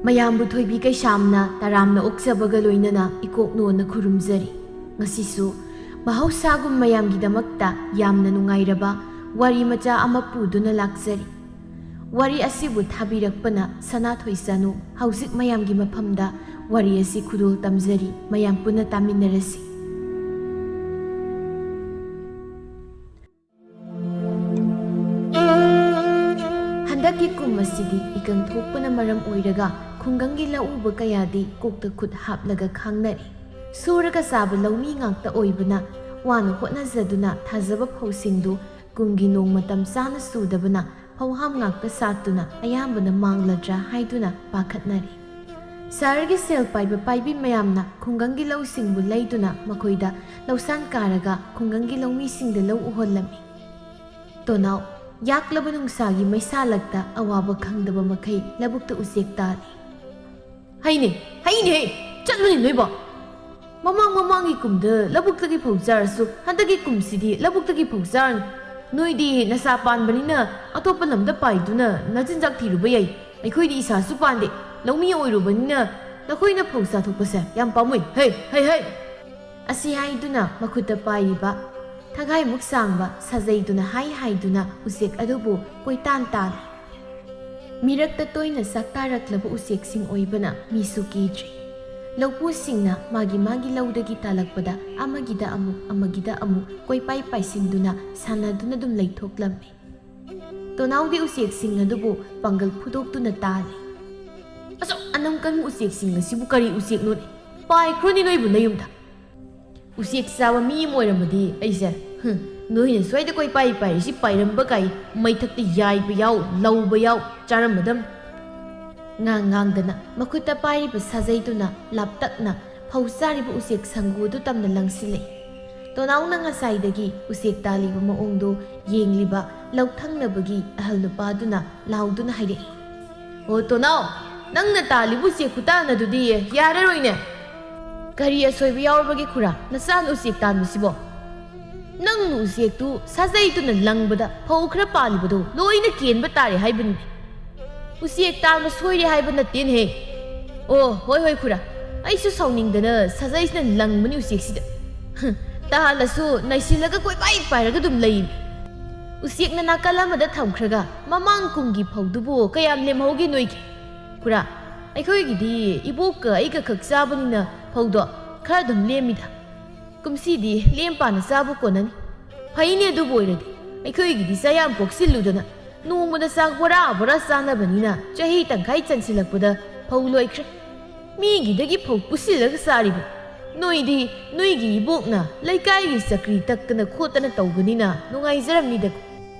ꯃꯌꯥꯝꯕꯨ ꯊꯣꯏꯕꯤ ꯀꯩꯁꯥꯝꯅ ꯇꯔꯥꯝꯅ ꯑꯣꯛꯆꯕꯒ ꯂꯣꯏꯅꯅ ꯏꯀꯣꯛꯅꯣꯅ ꯈꯨꯔꯨꯝꯖꯔꯤ꯫ ꯉꯁꯤꯁꯨ ꯃꯍꯧꯁꯥꯒꯨꯝ ꯃꯌꯥꯝꯒꯤꯗꯃꯛꯇ ꯌꯥꯝꯅ ꯅꯨꯡꯉꯥꯏꯔꯕ ꯋꯥꯔꯤ ꯃꯆꯥ ꯑꯃ ꯄꯨꯗꯨꯅ ꯂꯥꯛꯆꯔꯤ꯫ ꯋꯥꯔꯤ ꯑꯁꯤꯕꯨ ꯊꯥꯕꯤꯔꯛꯄꯅ ꯁꯅꯥꯊꯣꯏ ꯆꯅꯨ ꯍꯧꯖꯤꯛ ꯃꯌꯥꯝꯒꯤ ꯃꯐꯝꯗ ꯋꯥꯔꯤ ꯑꯁꯤ ꯈꯨꯗꯣꯜ ꯇꯝꯖꯔꯤ꯫ ꯃꯌꯥꯝ ꯄꯨꯟꯅ ꯇꯥꯃꯤꯟꯅꯔꯁꯤ꯫ ꯍꯟꯗꯛꯀꯤ ꯀꯨꯝ ꯑꯁꯤꯗꯤ ꯏꯀꯪ ꯊꯣꯛꯄꯅ ꯃꯔꯝ ꯑꯣꯏꯔꯒ ꯈꯨꯡꯒꯪꯒꯤ ꯂꯧꯎꯕ ꯀꯌꯥꯗꯤ ꯀꯣꯛꯇ ꯈꯨꯠ ꯍꯥꯞꯂꯒ ꯈꯥꯡꯅꯔꯤ꯫ ꯁꯨꯔꯒ ꯆꯥꯕ ꯂꯧꯃꯤ ꯉꯥꯛꯇ ꯑꯣꯏꯕꯅ ꯋꯥꯅ ꯍꯣꯠꯅꯖꯗꯨꯅ ꯊꯥꯖꯕ ꯐꯧꯁꯤꯡꯗꯨ ꯀꯨꯝꯒꯤ ꯅꯣꯡ ꯃꯇꯝ ꯆꯥꯅ ꯆꯨꯗꯕꯅ ꯐꯧꯍꯥꯝ ꯉꯥꯛꯇ ꯁꯥꯠꯇꯨꯅ ꯑꯌꯥꯝꯕꯅ ꯃꯥꯡꯂꯗ꯭ꯔꯥ ꯍꯥꯏꯗꯨꯅ ꯄꯥꯈꯠꯅꯔꯤ꯫ ꯁꯍꯔꯒꯤ ꯁꯦꯜ ꯄꯥꯏꯕ ꯄꯥꯏꯕꯤ ꯃꯌꯥꯝꯅ ꯈꯨꯡꯒꯪꯒꯤ ꯂꯧꯁꯤꯡꯕꯨ ꯂꯩꯗꯨꯅ ꯃꯈꯣꯏꯗ ꯂꯧꯁꯥꯟ ꯀꯥꯔꯒ ꯈꯨꯡꯒꯪꯒꯤ ꯂꯧꯃꯤꯁꯤꯡꯗ ꯂꯧ ꯎꯍꯜꯂꯝꯃꯤ꯫ ꯇꯣꯅꯥꯎ ꯌꯥꯛꯂꯕ ꯅꯨꯡꯁꯥꯒꯤ ꯃꯩꯁꯥꯂꯛꯇ ꯑꯋꯥꯕ ꯈꯪꯗꯕ ꯃꯈꯩ ꯂꯧꯕꯨꯛꯇ ꯎꯆꯦꯛ ꯇꯥꯔꯤ꯫ ꯍꯩꯅꯦ ꯆꯠꯂꯨꯅꯤ ꯅꯣꯏꯕꯣ꯫ ꯃꯃꯥꯡꯒꯤ ꯀꯨꯝꯗ ꯂꯧꯕꯨꯛꯇꯒꯤ ꯐꯧ ꯆꯥꯔꯁꯨ ꯍꯟꯗꯛꯀꯤ ꯀꯨꯝꯁꯤꯗꯤ ꯂꯧꯕꯨꯛꯇꯒꯤ ꯐꯧ ꯆꯥꯔꯅꯤ꯫ ꯅꯣꯏꯗꯤ ꯅꯁꯥ ꯄꯥꯟꯕꯅꯤꯅ ꯑꯇꯣꯞꯄ ꯂꯝꯗ ꯄꯥꯏꯗꯨꯅ ꯅꯆꯤꯟꯖꯥꯛ ꯊꯤꯔꯨꯕ ꯌꯥꯏ꯫ ꯑꯩꯈꯣꯏꯗꯤ ꯏꯁꯥꯁꯨ ꯄꯥꯟꯗꯦ꯫ ꯂꯧꯃꯤ ꯑꯣꯏꯔꯨꯕꯅꯤꯅ ꯅꯈꯣꯏꯅ ꯐꯧ ꯆꯥꯊꯣꯛꯄꯁꯦ ꯌꯥꯝ ꯄꯥꯝꯃꯨꯏ꯫ ꯍꯩ ꯑꯁꯤ ꯍꯥꯏꯗꯨꯅ ꯃꯈꯨꯠꯇ ꯄꯥꯏꯔꯤꯕ ꯊꯒꯥꯏꯃꯨꯛ ꯁꯥꯡꯕ ꯁꯥꯖꯩꯗꯨꯅ ꯍꯥꯏꯗꯨꯅ ꯎꯆꯦꯛ ꯑꯗꯨꯕꯨ ꯀꯣꯏꯇꯥꯟ ꯇꯥꯜꯂꯤ꯫ ꯃꯤꯔꯛꯇ ꯇꯣꯏꯅ ꯆꯥꯛꯇꯥꯔꯛꯂꯕ ꯎꯆꯦꯛꯁꯤꯡ ꯑꯣꯏꯕꯅ ꯃꯤꯁꯨ ꯀꯤꯗ꯭ꯔꯤ꯫ ꯂꯧꯄꯨꯁꯤꯡꯅ ꯃꯥꯒꯤ ꯂꯧꯗꯒꯤ ꯇꯥꯜꯂꯛꯄꯗ ꯑꯃꯒꯤꯗ ꯑꯃꯨꯛ ꯀꯣꯏꯄꯥꯏ ꯄꯥꯏꯁꯤꯟꯗꯨꯅ ꯁꯥꯟꯅꯗꯨꯅ ꯑꯗꯨꯝ ꯂꯩꯊꯣꯛꯂꯝꯃꯤ꯫ ꯇꯣꯅꯥꯎꯗꯤ ꯎꯆꯦꯛꯁꯤꯡ ꯑꯗꯨꯕꯨ ꯄꯥꯡꯒꯜ ꯐꯨꯗꯣꯛꯇꯨꯅ ꯇꯥꯜꯂꯤ꯫ ꯑꯁꯨꯛ ꯑꯅꯝ ꯀꯟꯕ ꯎꯆꯦꯛꯁꯤꯡ ꯑꯁꯤꯕꯨ ꯀꯔꯤ ꯎꯆꯦꯛꯅꯣꯅꯦ? ꯄꯥꯏꯈ꯭ꯔꯣꯅꯤ ꯅꯣꯏꯕꯨ ꯅꯌꯨꯝꯗ꯫ ꯎꯆꯦꯛ ꯆꯥꯕ ꯃꯤ ꯑꯃ ꯑꯣꯏꯔꯝꯃꯗꯤ ꯑꯩꯁꯦ ꯅꯣꯏꯅ ꯁ꯭ꯋꯥꯏꯗ ꯀꯣꯏꯄꯥꯏ ꯄꯥꯏꯔꯤꯁꯤ ꯄꯥꯏꯔꯝꯕ ꯀꯥꯏ ꯃꯩꯊꯛꯇ ꯌꯥꯏꯕ ꯌꯥꯎ ꯂꯧꯕ ꯌꯥꯎ ꯆꯥꯔꯝꯃꯗꯝ꯫ ꯉꯥꯡꯗꯅ ꯃꯈꯨꯠꯇ ꯄꯥꯏꯔꯤꯕ ꯁꯥꯖꯩꯗꯨꯅ ꯂꯥꯞꯇꯛꯅ ꯐꯧ ꯆꯥꯔꯤꯕ ꯎꯆꯦꯛ ꯁꯪꯒꯨꯗꯨ ꯇꯝꯅ ꯂꯪꯁꯤꯜꯂꯛꯏ꯫ ꯇꯣꯅꯥꯎꯅ ꯉꯁꯥꯏꯗꯒꯤ ꯎꯆꯦꯛ ꯇꯥꯜꯂꯤꯕ ꯃꯑꯣꯡꯗꯨ ꯌꯦꯡꯂꯤꯕ ꯂꯧꯊꯪꯅꯕꯒꯤ ꯑꯍꯜ ꯅꯨꯄꯥꯗꯨꯅ ꯂꯥꯎꯗꯨꯅ ꯍꯥꯏꯔꯛꯏ꯫ ꯑꯣ ꯇꯣꯅꯥꯎ, ꯅꯪꯅ ꯇꯥꯜꯂꯤꯕ ꯎꯆꯦꯛ ꯈꯨꯇꯥꯟ ꯑꯗꯨꯗꯤ ꯌꯥꯔꯔꯣꯏꯅꯦ꯫ ꯀꯔꯤ ꯑꯁꯣꯏꯕ ꯌꯥꯎꯔꯕꯒꯦ ꯈꯨꯔꯥ ꯅꯆꯥꯅ ꯎꯆꯦꯛ ꯇꯥꯟꯕꯁꯤꯕꯣ? ꯅꯪꯅ ꯎꯆꯦꯛꯇꯨ ꯁꯥꯖꯩꯗꯨꯅ ꯂꯪꯕꯗ ꯐꯧ ꯈꯔ ꯄꯥꯜꯂꯤꯕꯗꯨ ꯂꯣꯏꯅ ꯀꯦꯟꯕ ꯇꯥꯔꯦ ꯍꯥꯏꯕꯅꯤ꯫ ꯎꯆꯦꯛ ꯇꯥꯟꯕ ꯁꯣꯏꯔꯦ ꯍꯥꯏꯕ ꯅꯠꯇꯦꯅꯦꯍꯦ꯫ ꯑꯣ ꯍꯣꯏ ꯈꯨꯔꯥ, ꯑꯩꯁꯨ ꯁꯥꯎꯅꯤꯡꯗꯅ ꯁꯥꯖꯩꯁꯤꯅ ꯂꯪꯕꯅꯤ ꯎꯆꯦꯛꯁꯤꯗ꯫ ꯇꯥꯍꯜꯂꯁꯨ ꯅꯩꯁꯤꯜꯂꯒ ꯀꯣꯏꯄꯥꯏ ꯄꯥꯏꯔꯒ ꯑꯗꯨꯝ ꯂꯩꯅꯤ꯫ ꯎꯆꯦꯛꯅ ꯅꯥꯀꯜ ꯑꯃꯗ ꯊꯝꯈ꯭ꯔꯒ ꯃꯃꯥꯡ ꯀꯨꯝꯒꯤ ꯐꯧꯗꯨꯕꯨ ꯀꯌꯥꯝ ꯂꯦꯝꯍꯧꯒꯦ ꯅꯣꯏꯒꯤ? ꯈꯨꯔꯥ, ꯑꯩꯈꯣꯏꯒꯤꯗꯤ ꯏꯕꯣꯛꯀ ꯑꯩꯒ ꯈꯛ ꯆꯥꯕꯅꯤꯅ ꯐꯧꯗꯣ ꯈꯔ ꯑꯗꯨꯝ ꯂꯦꯝꯃꯤꯗ꯫ ꯀꯨꯝꯁꯤꯗꯤ ꯂꯦꯝ ꯄꯥꯅ ꯆꯥꯕ ꯀꯣꯟꯅꯅꯤ꯫ ꯐꯩꯅꯦ ꯑꯗꯨꯕꯨ ꯑꯣꯏꯔꯗꯤ꯫ ꯑꯩꯈꯣꯏꯒꯤꯗꯤ ꯆꯌꯥꯝ ꯄꯣꯛꯁꯤꯜꯂꯨꯗꯅ ꯅꯣꯡꯃꯗ ꯆꯥꯛ ꯕꯣꯔꯥ ꯆꯥꯅꯕꯅꯤꯅ ꯆꯍꯤ ꯇꯪꯈꯥꯏ ꯆꯟꯁꯤꯜꯂꯛꯄꯗ ꯐꯧ ꯂꯣꯏꯈ꯭ꯔꯦ꯫ ꯃꯤꯒꯤꯗꯒꯤ ꯐꯧ ꯄꯨꯁꯤꯜꯂꯒ ꯆꯥꯔꯤꯕ ꯅꯣꯏꯗꯤ ꯅꯣꯏꯒꯤ ꯏꯕꯣꯛꯅ ꯂꯩꯀꯥꯏꯒꯤ ꯆꯀ꯭ꯔꯤ ꯇꯛꯇꯅ ꯈꯣꯠꯇꯅ ꯇꯧꯕꯅꯤꯅ ꯅꯨꯡꯉꯥꯏꯖꯔꯝꯅꯤꯗ꯫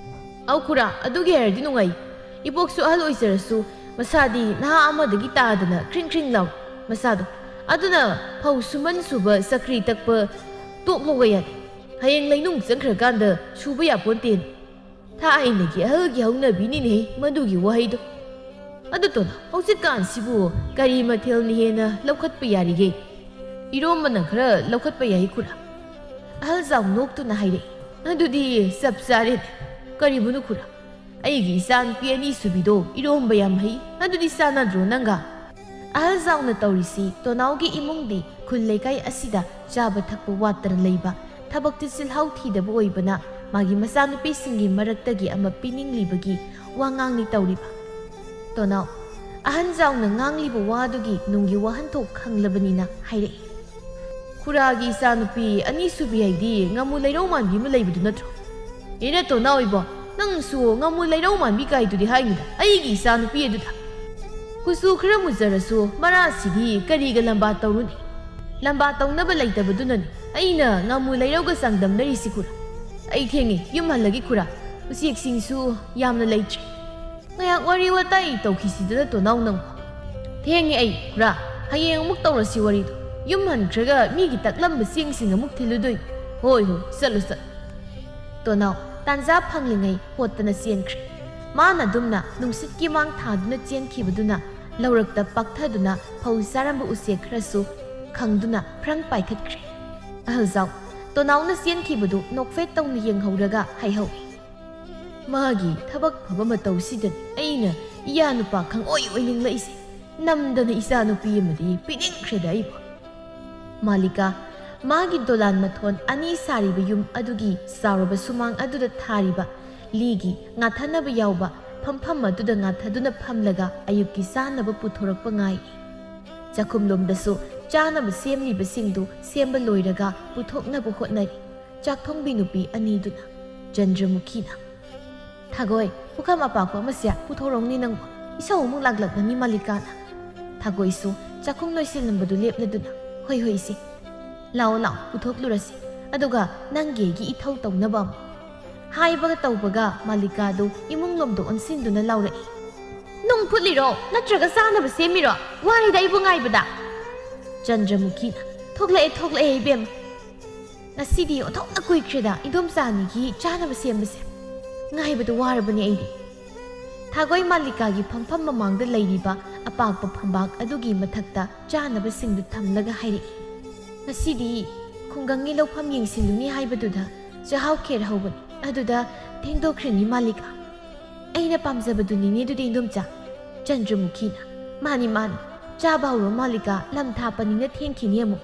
ꯑꯧ ꯈꯨꯔꯥ, ꯑꯗꯨꯒꯤ ꯍꯥꯏꯔꯗꯤ ꯅꯨꯡꯉꯥꯏ꯫ ꯏꯕꯣꯛꯁꯨ ꯑꯍꯜ ꯑꯣꯏꯖꯔꯁꯨ ꯃꯁꯥꯗꯤ ꯅꯍꯥ ꯑꯃꯗꯒꯤ ꯇꯥꯗꯅ ꯈ꯭ꯔꯤꯡ ꯂꯥꯎ ꯃꯁꯥꯗꯣ꯫ ꯑꯗꯨꯅ ꯐꯧ ꯁꯨꯃꯟ ꯁꯨꯕ ꯆꯀ꯭ꯔꯤ ꯇꯛꯄ ꯇꯣꯛꯂꯣꯒ ꯌꯥꯗꯦ꯫ ꯍꯌꯦꯡ ꯂꯩꯅꯨꯡ ꯆꯪꯈ꯭ꯔꯀꯥꯟꯗ ꯁꯨꯕ ꯌꯥꯄꯣꯟꯇꯦꯅ꯫ ꯊꯥꯏꯅꯒꯤ ꯑꯍꯜꯒꯤ ꯍꯧꯅꯕꯤꯅꯤꯅꯦꯍꯦ ꯃꯗꯨꯒꯤ ꯋꯥꯍꯩꯗꯣ꯫ ꯑꯗꯨ ꯇꯣꯅꯥ, ꯍꯧꯖꯤꯛꯀꯥꯟꯁꯤꯕꯨ ꯀꯔꯤ ꯃꯊꯦꯜꯅ ꯍꯦꯟꯅ ꯂꯧꯈꯠꯄ ꯌꯥꯔꯤꯒꯦ? ꯏꯔꯣꯝꯕꯅ ꯈꯔ ꯂꯧꯈꯠꯄ ꯌꯥꯏ ꯈꯨꯔꯥ꯫ ꯑꯍꯜꯖꯥꯎ ꯅꯣꯛꯇꯨꯅ ꯍꯥꯏꯔꯛꯏ꯫ ꯑꯗꯨꯗꯤ ꯆꯞ ꯆꯥꯔꯦꯅꯦ꯫ ꯀꯔꯤꯕꯨꯅꯣ ꯈꯨꯔꯥ, ꯑꯩꯒꯤ ꯏꯆꯥꯅꯨꯄꯤ ꯑꯅꯤꯁꯨꯕꯤꯗꯣ ꯏꯔꯣꯝꯕ ꯌꯥꯝ ꯍꯩ꯫ ꯑꯗꯨꯗꯤ ꯆꯥꯟꯅꯗ꯭ꯔꯣ ꯅꯪꯒ? ꯑꯍꯜꯖꯥꯎꯅ ꯇꯧꯔꯤꯁꯤ ꯇꯣꯅꯥꯎꯒꯤ ꯏꯃꯨꯡꯗꯤ ꯈꯨꯜ ꯂꯩꯀꯥꯏ ꯑꯁꯤꯗ ꯆꯥꯕ ꯊꯛꯄ ꯋꯥꯠꯇꯅ ꯂꯩꯕ, ꯊꯕꯛꯇꯤ ꯆꯤꯜꯍꯥꯎ ꯊꯤꯗꯕ ꯑꯣꯏꯕꯅ ꯃꯥꯒꯤ ꯃꯆꯥꯅꯨꯄꯤꯁꯤꯡꯒꯤ ꯃꯔꯛꯇꯒꯤ ꯑꯃ ꯄꯤꯅꯤꯡꯂꯤꯕꯒꯤ ꯋꯥꯉꯥꯡꯅꯤ ꯇꯧꯔꯤꯕ꯫ ꯇꯣꯅꯥꯎ, ꯑꯍꯟꯖꯥꯎꯅ ꯉꯥꯡꯂꯤꯕ ꯋꯥꯗꯨꯒꯤ ꯅꯨꯡꯒꯤ ꯋꯥꯍꯟꯊꯣꯛ ꯈꯪꯂꯕꯅꯤꯅ ꯍꯥꯏꯔꯛꯏ꯫ ꯈꯨꯔꯥꯒꯤ ꯏꯆꯥꯅꯨꯄꯤ ꯑꯅꯤꯁꯨꯕꯤ ꯍꯥꯏꯗꯤ ꯉꯥꯃꯨ ꯂꯩꯔꯧ ꯃꯥꯟꯕꯤ ꯑꯃ ꯂꯩꯕꯗꯨ ꯅꯠꯇ꯭ꯔꯣ? ꯑꯦꯅ ꯇꯣꯅꯥꯎ ꯏꯕꯣ, ꯅꯪꯁꯨ ꯉꯥꯃꯨ ꯂꯩꯔꯧ ꯃꯥꯟꯕꯤ ꯀꯥꯏꯗꯨꯗꯤ ꯍꯥꯏꯅꯨꯗ ꯑꯩꯒꯤ ꯏꯆꯥꯅꯨꯄꯤ ꯑꯗꯨꯗ꯫ ꯀꯨꯆꯨ ꯈꯔ ꯃꯨꯖꯔꯁꯨ ꯃꯔꯥꯁꯤꯗꯤ ꯀꯔꯤꯒ ꯂꯝꯕꯥ ꯇꯧꯔꯨꯅꯤ? ꯂꯝꯕꯥ ꯇꯧꯅꯕ ꯂꯩꯇꯕꯗꯨꯅꯅꯤ ꯑꯩꯅ ꯉꯥꯃꯨ ꯂꯩꯔꯧꯒ ꯆꯥꯡꯗꯝꯅꯔꯤꯁꯤ ꯈꯨꯔꯥ꯫ ꯑꯩ ꯊꯦꯡꯉꯦ, ꯌꯨꯝ ꯍꯜꯂꯒꯦ ꯈꯨꯔꯥ꯫ ꯎꯆꯦꯛꯁꯤꯡꯁꯨ ꯌꯥꯝꯅ ꯂꯩꯇ꯭ꯔꯤ꯫ ꯉꯥꯏꯍꯥꯛ ꯋꯥꯔꯤ ꯋꯥꯇꯥꯏ ꯇꯧꯈꯤꯁꯤꯗꯅ ꯇꯣꯅꯥꯎ ꯅꯪꯕꯨ꯫ ꯊꯦꯡꯉꯦ ꯑꯩ ꯈꯨꯔꯥ, ꯍꯌꯦꯡ ꯑꯃꯨꯛ ꯇꯧꯔꯁꯤ ꯋꯥꯔꯤꯗꯣ꯫ ꯌꯨꯝ ꯍꯟꯈ꯭ꯔꯒ ꯃꯤꯒꯤ ꯇꯛꯂꯝꯕ ꯆꯦꯡꯁꯤꯡ ꯑꯃꯨꯛ ꯊꯤꯜꯂꯨꯗꯣꯏꯅꯤ꯫ ꯍꯣꯏ ꯆꯠꯂꯨ꯫ ꯇꯣꯅꯥꯎ ꯇꯥꯟꯖꯥ ꯐꯪꯂꯤꯉꯩ ꯍꯣꯠꯇꯅ ꯆꯦꯟꯈ꯭ꯔꯦ꯫ ꯃꯥꯅ ꯑꯗꯨꯝꯅ ꯅꯨꯡꯁꯤꯠꯀꯤ ꯃꯥꯡ ꯊꯥꯗꯨꯅ ꯆꯦꯟꯈꯤꯕꯗꯨꯅ ꯂꯧꯔꯛꯇ ꯄꯥꯛꯊꯗꯨꯅ ꯐꯧ ꯆꯥꯔꯝꯕ ꯎꯆꯦꯛ ꯈꯔꯁꯨ ꯈꯪꯗꯨꯅ ꯐ꯭ꯔꯪ ꯄꯥꯏꯈꯠꯈ꯭ꯔꯦ꯫ ꯑꯍꯜꯖꯥꯎ, ꯇꯣꯅꯥꯎꯅ ꯆꯦꯟꯈꯤꯕꯗꯨ ꯅꯣꯛꯐꯦꯠ ꯇꯧꯅ ꯌꯦꯡꯍꯧꯔꯒ ꯍꯥꯏꯍꯧꯏ꯫ ꯃꯥꯒꯤ ꯊꯕꯛ ꯐꯕ ꯃꯇꯧꯁꯤꯗꯅꯤ ꯑꯩꯅ ꯏꯌꯥ ꯅꯨꯄꯥ ꯈꯪꯑꯣꯏ ꯑꯣꯏꯅꯤꯡꯂꯛꯏꯁꯦ꯫ ꯅꯝꯗꯅ ꯏꯆꯥ ꯅꯨꯄꯤ ꯑꯃꯗꯤ ꯄꯤꯅꯤꯡꯈ꯭ꯔꯦꯗ ꯑꯩꯕꯨ꯫ ꯃꯥꯂꯤꯀꯥ ꯃꯥꯒꯤ ꯗꯣꯂꯥꯟ ꯃꯊꯣꯟ ꯑꯅꯤ ꯁꯥꯔꯤꯕ ꯌꯨꯝ ꯑꯗꯨꯒꯤ ꯆꯥꯎꯔꯕ ꯁꯨꯃꯥꯡ ꯑꯗꯨꯗ ꯊꯥꯔꯤꯕ ꯂꯤꯒꯤ ꯉꯥꯊꯅꯕ ꯌꯥꯎꯕ ꯐꯝꯐꯝ ꯑꯗꯨꯗ ꯉꯥꯊꯗꯨꯅ ꯐꯝꯂꯒ ꯑꯌꯨꯛꯀꯤ ꯆꯥꯅꯕ ꯄꯨꯊꯣꯔꯛꯄ ꯉꯥꯏꯔꯤ꯫ ꯆꯥꯛꯈꯨꯝꯂꯣꯝꯗꯁꯨ ꯆꯥꯅꯕ ꯁꯦꯝꯂꯤꯕꯁꯤꯡꯗꯨ ꯁꯦꯝꯕ ꯂꯣꯏꯔꯒ ꯄꯨꯊꯣꯛꯅꯕ ꯍꯣꯠꯅꯔꯤ ꯆꯥꯛꯊꯣꯡꯕꯤ ꯅꯨꯄꯤ ꯑꯅꯤꯗꯨꯅ꯫ ꯆꯟꯗ꯭ꯔꯃꯨꯈꯤꯅ ꯊꯥꯒꯣꯏ ꯄꯨꯈꯝ ꯑꯄꯥꯛꯄ ꯑꯃꯁꯦ ꯄꯨꯊꯣꯔꯛꯎꯅꯤ ꯅꯪꯕꯨ, ꯏꯁꯧ ꯑꯃꯨꯛ ꯂꯥꯛꯂꯛꯂꯅꯤ ꯃꯥꯂꯤꯀꯥꯅ꯫ ꯊꯥꯒꯣꯏꯁꯨ ꯆꯥꯛꯈꯨꯝ ꯂꯣꯏꯁꯤꯜꯂꯝꯕꯗꯨ ꯂꯦꯞꯂꯗꯨꯅ ꯍꯣꯏ ꯍꯣꯏ ꯏꯆꯦ, ꯂꯥꯛꯑꯣ ꯂꯥꯛꯑꯣ ꯄꯨꯊꯣꯛꯂꯨꯔꯁꯤ, ꯑꯗꯨꯒ ꯅꯪꯒꯤ ꯑꯩꯒꯤ ꯏꯊꯧ ꯇꯧꯅꯕ ꯑꯃꯨꯛ꯫ ꯍꯥꯏꯕꯒ ꯇꯧꯕꯒ ꯃꯥꯂꯤꯀꯥꯗꯨ ꯏꯃꯨꯡꯂꯣꯝꯗ ꯑꯣꯟꯁꯤꯟꯗꯨꯅ ꯂꯥꯎꯔꯛꯏ꯫ ꯅꯨꯡ ꯐꯨꯠꯂꯤꯔꯣ ꯅꯠꯇ꯭ꯔꯒ ꯆꯥꯅꯕ ꯁꯦꯝꯃꯤꯔꯣ? ꯋꯥꯔꯤꯗ ꯑꯩꯕꯨ ꯉꯥꯏꯕꯗ꯫ ꯆꯟꯗ꯭ꯔꯃꯨꯈꯤꯅ ꯊꯣꯛꯂꯛꯑꯦ ꯏꯕꯦꯝ, ꯉꯁꯤꯗꯤ ꯑꯣꯟꯊꯣꯛꯅ ꯀꯨꯏꯈ꯭ꯔꯦꯗ ꯏꯟꯗꯣꯝꯆꯥ ꯑꯅꯤꯒꯤ ꯆꯥꯅꯕ ꯁꯦꯝꯕꯁꯦ, ꯉꯥꯏꯕꯗ ꯋꯥꯔꯕꯅꯤ ꯑꯩꯗꯤ꯫ ꯊꯥꯒꯣꯏ ꯃꯥꯂꯤꯀꯥꯒꯤ ꯐꯝꯐꯝ ꯃꯃꯥꯡꯗ ꯂꯩꯔꯤꯕ ꯑꯄꯥꯛꯄ ꯐꯝꯕꯥꯛ ꯑꯗꯨꯒꯤ ꯃꯊꯛꯇ ꯆꯥꯅꯕꯁꯤꯡꯗꯨ ꯊꯝꯂꯒ ꯍꯥꯏꯔꯛꯏ꯫ ꯉꯁꯤꯗꯤ ꯈꯨꯡꯒꯪꯒꯤ ꯂꯧꯐꯝ ꯌꯦꯡꯁꯤꯜꯂꯨꯅꯤ ꯍꯥꯏꯕꯗꯨꯗ ꯆꯥꯛꯍꯥꯎ ꯈꯦꯔ ꯍꯧꯕꯅꯤ, ꯑꯗꯨꯗ ꯊꯦꯡꯗꯣꯛꯈ꯭ꯔꯅꯤ ꯃꯥꯂꯤꯀꯥ꯫ ꯑꯩꯅ ꯄꯥꯝꯖꯕꯗꯨꯅꯤꯅꯦ ꯑꯗꯨꯗꯤ ꯏꯟꯗꯣꯝꯆꯥ꯫ ꯆꯟꯗ꯭ꯔꯃꯨꯈꯤꯅ ꯃꯥꯅꯤ ꯆꯥꯕ ꯍꯧꯔꯣ ꯃꯥꯂꯤꯀꯥ, ꯂꯝ ꯊꯥꯞꯄꯅꯤꯅ ꯊꯦꯡꯈꯤꯅꯤ ꯑꯃꯨꯛ꯫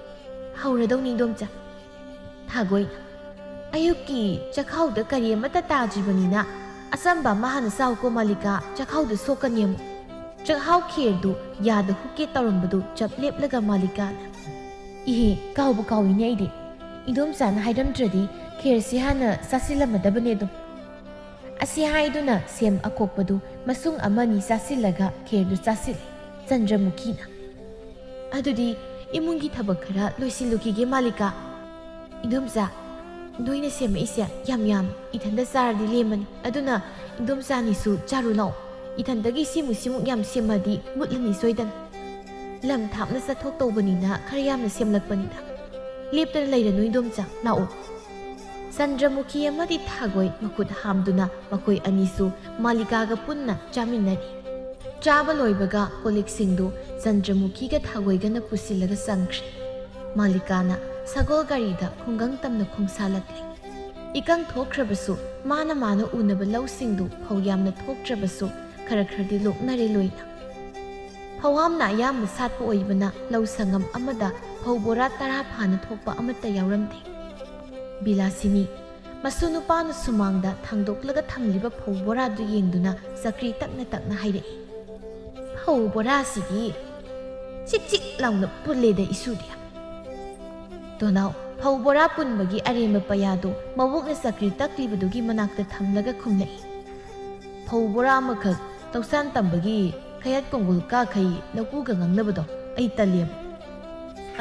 ꯍꯧꯔꯗꯧꯅꯤ ꯏꯟꯗꯣꯝꯆꯥ꯫ ꯊꯥꯒꯣꯏꯅ ꯑꯌꯨꯛꯀꯤ ꯆꯥꯛꯈꯥꯎꯗ ꯀꯔꯤ ꯑꯃꯠꯇ ꯇꯥꯗ꯭ꯔꯤꯕꯅꯤꯅ ꯑꯆꯝꯕ ꯑꯃ ꯍꯥꯟꯅ ꯆꯥꯎꯀꯣ ꯃꯥꯂꯤꯀꯥ, ꯆꯥꯛꯈꯥꯎꯗ ꯁꯣꯛꯀꯅꯤ ꯑꯃꯨꯛ꯫ ꯆꯥꯛꯍꯥꯎ ꯈꯦꯔꯗꯨ ꯌꯥꯗ ꯍꯨꯛꯀꯦ ꯇꯧꯔꯝꯕꯗꯨ ꯆꯞ ꯂꯦꯞꯂꯒ ꯃꯥꯂꯤꯀꯥꯅ ꯏꯍꯦ ꯀꯥꯎꯕꯨ ꯀꯥꯎꯏꯅꯦ ꯑꯩꯗꯤ, ꯏꯟꯗꯣꯝꯆꯥꯅ ꯍꯥꯏꯔꯝꯗ꯭ꯔꯗꯤ ꯈꯦꯔꯁꯤ ꯍꯥꯟꯅ ꯆꯥꯁꯤꯜꯂꯝꯃꯗꯕꯅꯦ ꯑꯗꯨꯝ꯫ ꯑꯁꯤ ꯍꯥꯏꯗꯨꯅ ꯁꯦꯝ ꯑꯀꯣꯛꯄꯗꯨ ꯃꯁꯨꯡ ꯑꯃꯅꯤ ꯆꯥꯁꯤꯜꯂꯒ ꯈꯦꯔꯗꯨ ꯆꯥꯁꯤꯜꯂꯤ ꯆꯟꯗ꯭ꯔꯃꯨꯈꯤꯅ꯫ ꯑꯗꯨꯗꯤ ꯏꯃꯨꯡꯒꯤ ꯊꯕꯛ ꯈꯔ ꯂꯣꯏꯁꯤꯜꯂꯨꯈꯤꯒꯦ ꯃꯥꯂꯤꯀꯥ꯫ ꯏꯟꯗꯣꯝꯆꯥ ꯅꯣꯏꯅ ꯁꯦꯝꯃꯛꯏꯁꯦ ꯌꯥꯝ ꯏꯊꯟꯗ ꯆꯥꯔꯗꯤ ꯂꯦꯝꯃꯅꯤ, ꯑꯗꯨꯅ ꯏꯟꯗꯣꯝꯆꯥꯅꯤꯁꯨ ꯆꯥꯔꯨ ꯂꯥꯛꯑꯣ꯫ ꯏꯊꯟꯗꯒꯤ ꯁꯤꯃꯨꯛ ꯌꯥꯝ ꯁꯦꯝꯃꯗꯤ ꯃꯨꯠꯂꯅꯤ ꯁꯣꯏꯗꯅ꯫ ꯂꯝ ꯊꯥꯞꯅ ꯆꯠꯊꯣꯛꯇꯧꯕꯅꯤꯅ ꯈꯔ ꯌꯥꯝꯅ ꯁꯦꯝꯂꯛꯄꯅꯤꯗ꯫ ꯂꯦꯞꯇꯅ ꯂꯩꯔꯅꯨ ꯏꯟꯗꯣꯝꯆꯥ, ꯂꯥꯛꯑꯣ꯫ ꯆꯟꯗ꯭ꯔꯃꯨꯈꯤ ꯑꯃꯗꯤ ꯊꯥꯒꯣꯏ ꯃꯈꯨꯠ ꯍꯥꯝꯗꯨꯅ ꯃꯈꯣꯏ ꯑꯅꯤꯁꯨ ꯃꯥꯂꯤꯀꯥꯒ ꯄꯨꯟꯅ ꯆꯥꯃꯤꯟꯅꯔꯤ꯫ ꯆꯥꯕ ꯂꯣꯏꯕꯒ ꯀꯣꯜꯂꯤꯛꯁꯤꯡꯗꯨ ꯆꯟꯗ꯭ꯔꯃꯨꯈꯤꯒ ꯊꯥꯒꯣꯏꯒꯅ ꯄꯨꯁꯤꯜꯂꯒ ꯆꯪꯈ꯭ꯔꯦ꯫ ꯃꯥꯂꯤꯀꯥꯅ ꯁꯒꯣꯜ ꯒꯥꯔꯤꯗ ꯈꯨꯡꯒꯪ ꯇꯝꯅ ꯈꯣꯡꯁꯥꯜꯂꯛꯂꯤ꯫ ꯏꯀꯪ ꯊꯣꯛꯈ꯭ꯔꯕꯁꯨ ꯃꯥꯅ ꯎꯅꯕ ꯂꯧꯁꯤꯡꯗꯨ ꯐꯧ ꯌꯥꯝꯅ ꯊꯣꯛꯇ꯭ꯔꯕꯁꯨ ꯈꯔꯗꯤ ꯂꯣꯛꯅꯔꯦ ꯂꯣꯏꯅ꯫ ꯐꯧꯍꯥꯝꯅ ꯑꯌꯥꯝꯕ ꯁꯥꯠꯄ ꯑꯣꯏꯕꯅ ꯂꯧ ꯁꯪꯒꯝ ꯑꯃꯗ ꯐꯧ ꯕꯣꯔꯥ 10 ꯐꯥꯅ ꯊꯣꯛꯄ ꯑꯃꯠꯇ ꯌꯥꯎꯔꯝꯗꯦ꯫ ꯕꯤꯂꯥꯁꯤꯅꯤ ꯃꯁꯨ ꯅꯨꯄꯥꯅ ꯁꯨꯃꯥꯡꯗ ꯊꯥꯡꯗꯣꯛꯂꯒ ꯊꯝꯂꯤꯕ ꯐꯧ ꯕꯣꯔꯥꯗꯨ ꯌꯦꯡꯗꯨꯅ ꯆꯀ꯭ꯔꯤ ꯇꯛꯅ ꯍꯥꯏꯔꯛꯏ꯫ ꯐꯧ ꯕꯣꯔꯥꯁꯤꯗꯤ ꯆꯤꯛ ꯂꯥꯎꯅ ꯄꯨꯜꯂꯦꯗ ꯏꯁꯨꯗꯤ꯫ ꯇꯣꯅꯥꯎ ꯐꯧ ꯕꯣꯔꯥ ꯄꯨꯟꯕꯒꯤ ꯑꯔꯦꯝꯕ ꯄꯩꯌꯥꯗꯨ ꯃꯕꯣꯛꯅ ꯆꯀ꯭ꯔꯤ ꯇꯛꯂꯤꯕꯗꯨꯒꯤ ꯃꯅꯥꯛꯇ ꯊꯝꯂꯒ ꯈꯨꯝꯂꯛꯏ꯫ ꯐꯧ ꯕꯣꯔꯥ ꯑꯃꯈꯛ ꯇꯧꯁꯥꯟ ꯇꯝꯕꯒꯤ ꯈꯌꯠ ꯀꯣꯡꯒꯨꯜ ꯀꯥꯈꯩ ꯂꯧꯄꯨꯒ ꯉꯥꯡꯅꯕꯗꯣ ꯑꯩ ꯇꯜꯂꯦꯕ,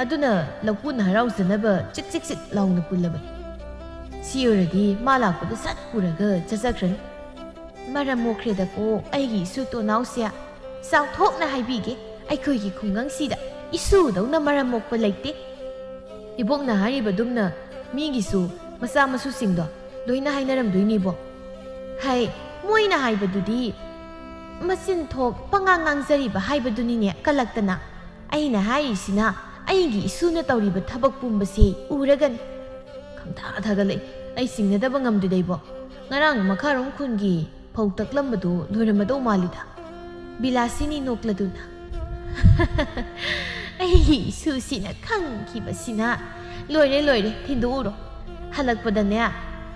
ꯑꯗꯨꯅ ꯂꯧꯄꯨꯅ ꯍꯔꯥꯎꯖꯅꯕ ꯆꯤꯛ ꯂꯥꯎꯅ ꯄꯨꯜꯂꯕꯅꯤ꯫ ꯁꯤ ꯑꯣꯏꯔꯗꯤ ꯃꯥ ꯂꯥꯛꯄꯗ ꯁꯠ ꯄꯨꯔꯒ ꯆꯠꯆꯈ꯭ꯔꯅꯤ꯫ ꯃꯔꯝ ꯃꯣꯛꯈ꯭ꯔꯦꯗꯀꯣ ꯑꯩꯒꯤ ꯏꯁꯨ ꯇꯣꯅꯥꯎꯁꯦ꯫ ꯆꯥꯎꯊꯣꯛꯅ ꯍꯥꯏꯕꯤꯒꯦ, ꯑꯩꯈꯣꯏꯒꯤ ꯈꯨꯡꯒꯪꯁꯤꯗ ꯏꯁꯨꯗꯧꯅ ꯃꯔꯝ ꯃꯣꯛꯄ ꯂꯩꯇꯦ꯫ ꯏꯕꯣꯛꯅ ꯍꯥꯏꯔꯤꯕꯗꯨꯝꯅ ꯃꯤꯒꯤꯁꯨ ꯃꯆꯥ ꯃꯁꯨꯁꯤꯡꯗꯣ ꯂꯣꯏꯅ ꯍꯥꯏꯅꯔꯝꯗꯣꯏꯅꯤꯕꯣ꯫ ꯍꯥꯏ ꯃꯣꯏꯅ ꯍꯥꯏꯕꯗꯨꯗꯤ ꯃꯆꯤꯟ ꯊꯣꯛ ꯄꯉꯥꯡ ꯉꯥꯡꯖꯔꯤꯕ ꯍꯥꯏꯕꯗꯨꯅꯤꯅꯦ ꯀꯜꯂꯛꯇꯅ꯫ ꯑꯩꯅ ꯍꯥꯏꯔꯤꯁꯤꯅ ꯑꯩꯒꯤ ꯏꯁꯨꯅ ꯇꯧꯔꯤꯕ ꯊꯕꯛ ꯄꯨꯝꯕꯁꯤ ꯎꯔꯒꯅꯤ꯫ ꯈꯪꯊꯥ ꯊꯥꯒꯠꯂꯛꯏ ꯑꯩ ꯆꯤꯡꯅꯗꯕ ꯉꯝꯗ꯭ꯔꯤꯗꯩꯕꯣ꯫ ꯉꯔꯥꯡ ꯃꯈꯥꯔꯣꯝ ꯈꯨꯟꯒꯤ ꯐꯧ ꯇꯛꯂꯝꯕꯗꯨ ꯂꯣꯏꯔꯝꯃꯗꯧ ꯃꯥꯜꯂꯤꯗ꯫ ꯕꯤꯂꯥꯁꯤꯅꯤ ꯅꯣꯛꯂꯗꯨꯅ ꯑꯩꯒꯤ ꯏꯁꯨꯁꯤꯅ ꯈꯪꯈꯤꯕꯁꯤꯅ ꯂꯣꯏꯔꯦ ꯊꯤꯟꯗꯣꯛꯎꯔꯣ꯫ ꯍꯜꯂꯛꯄꯗꯅꯦ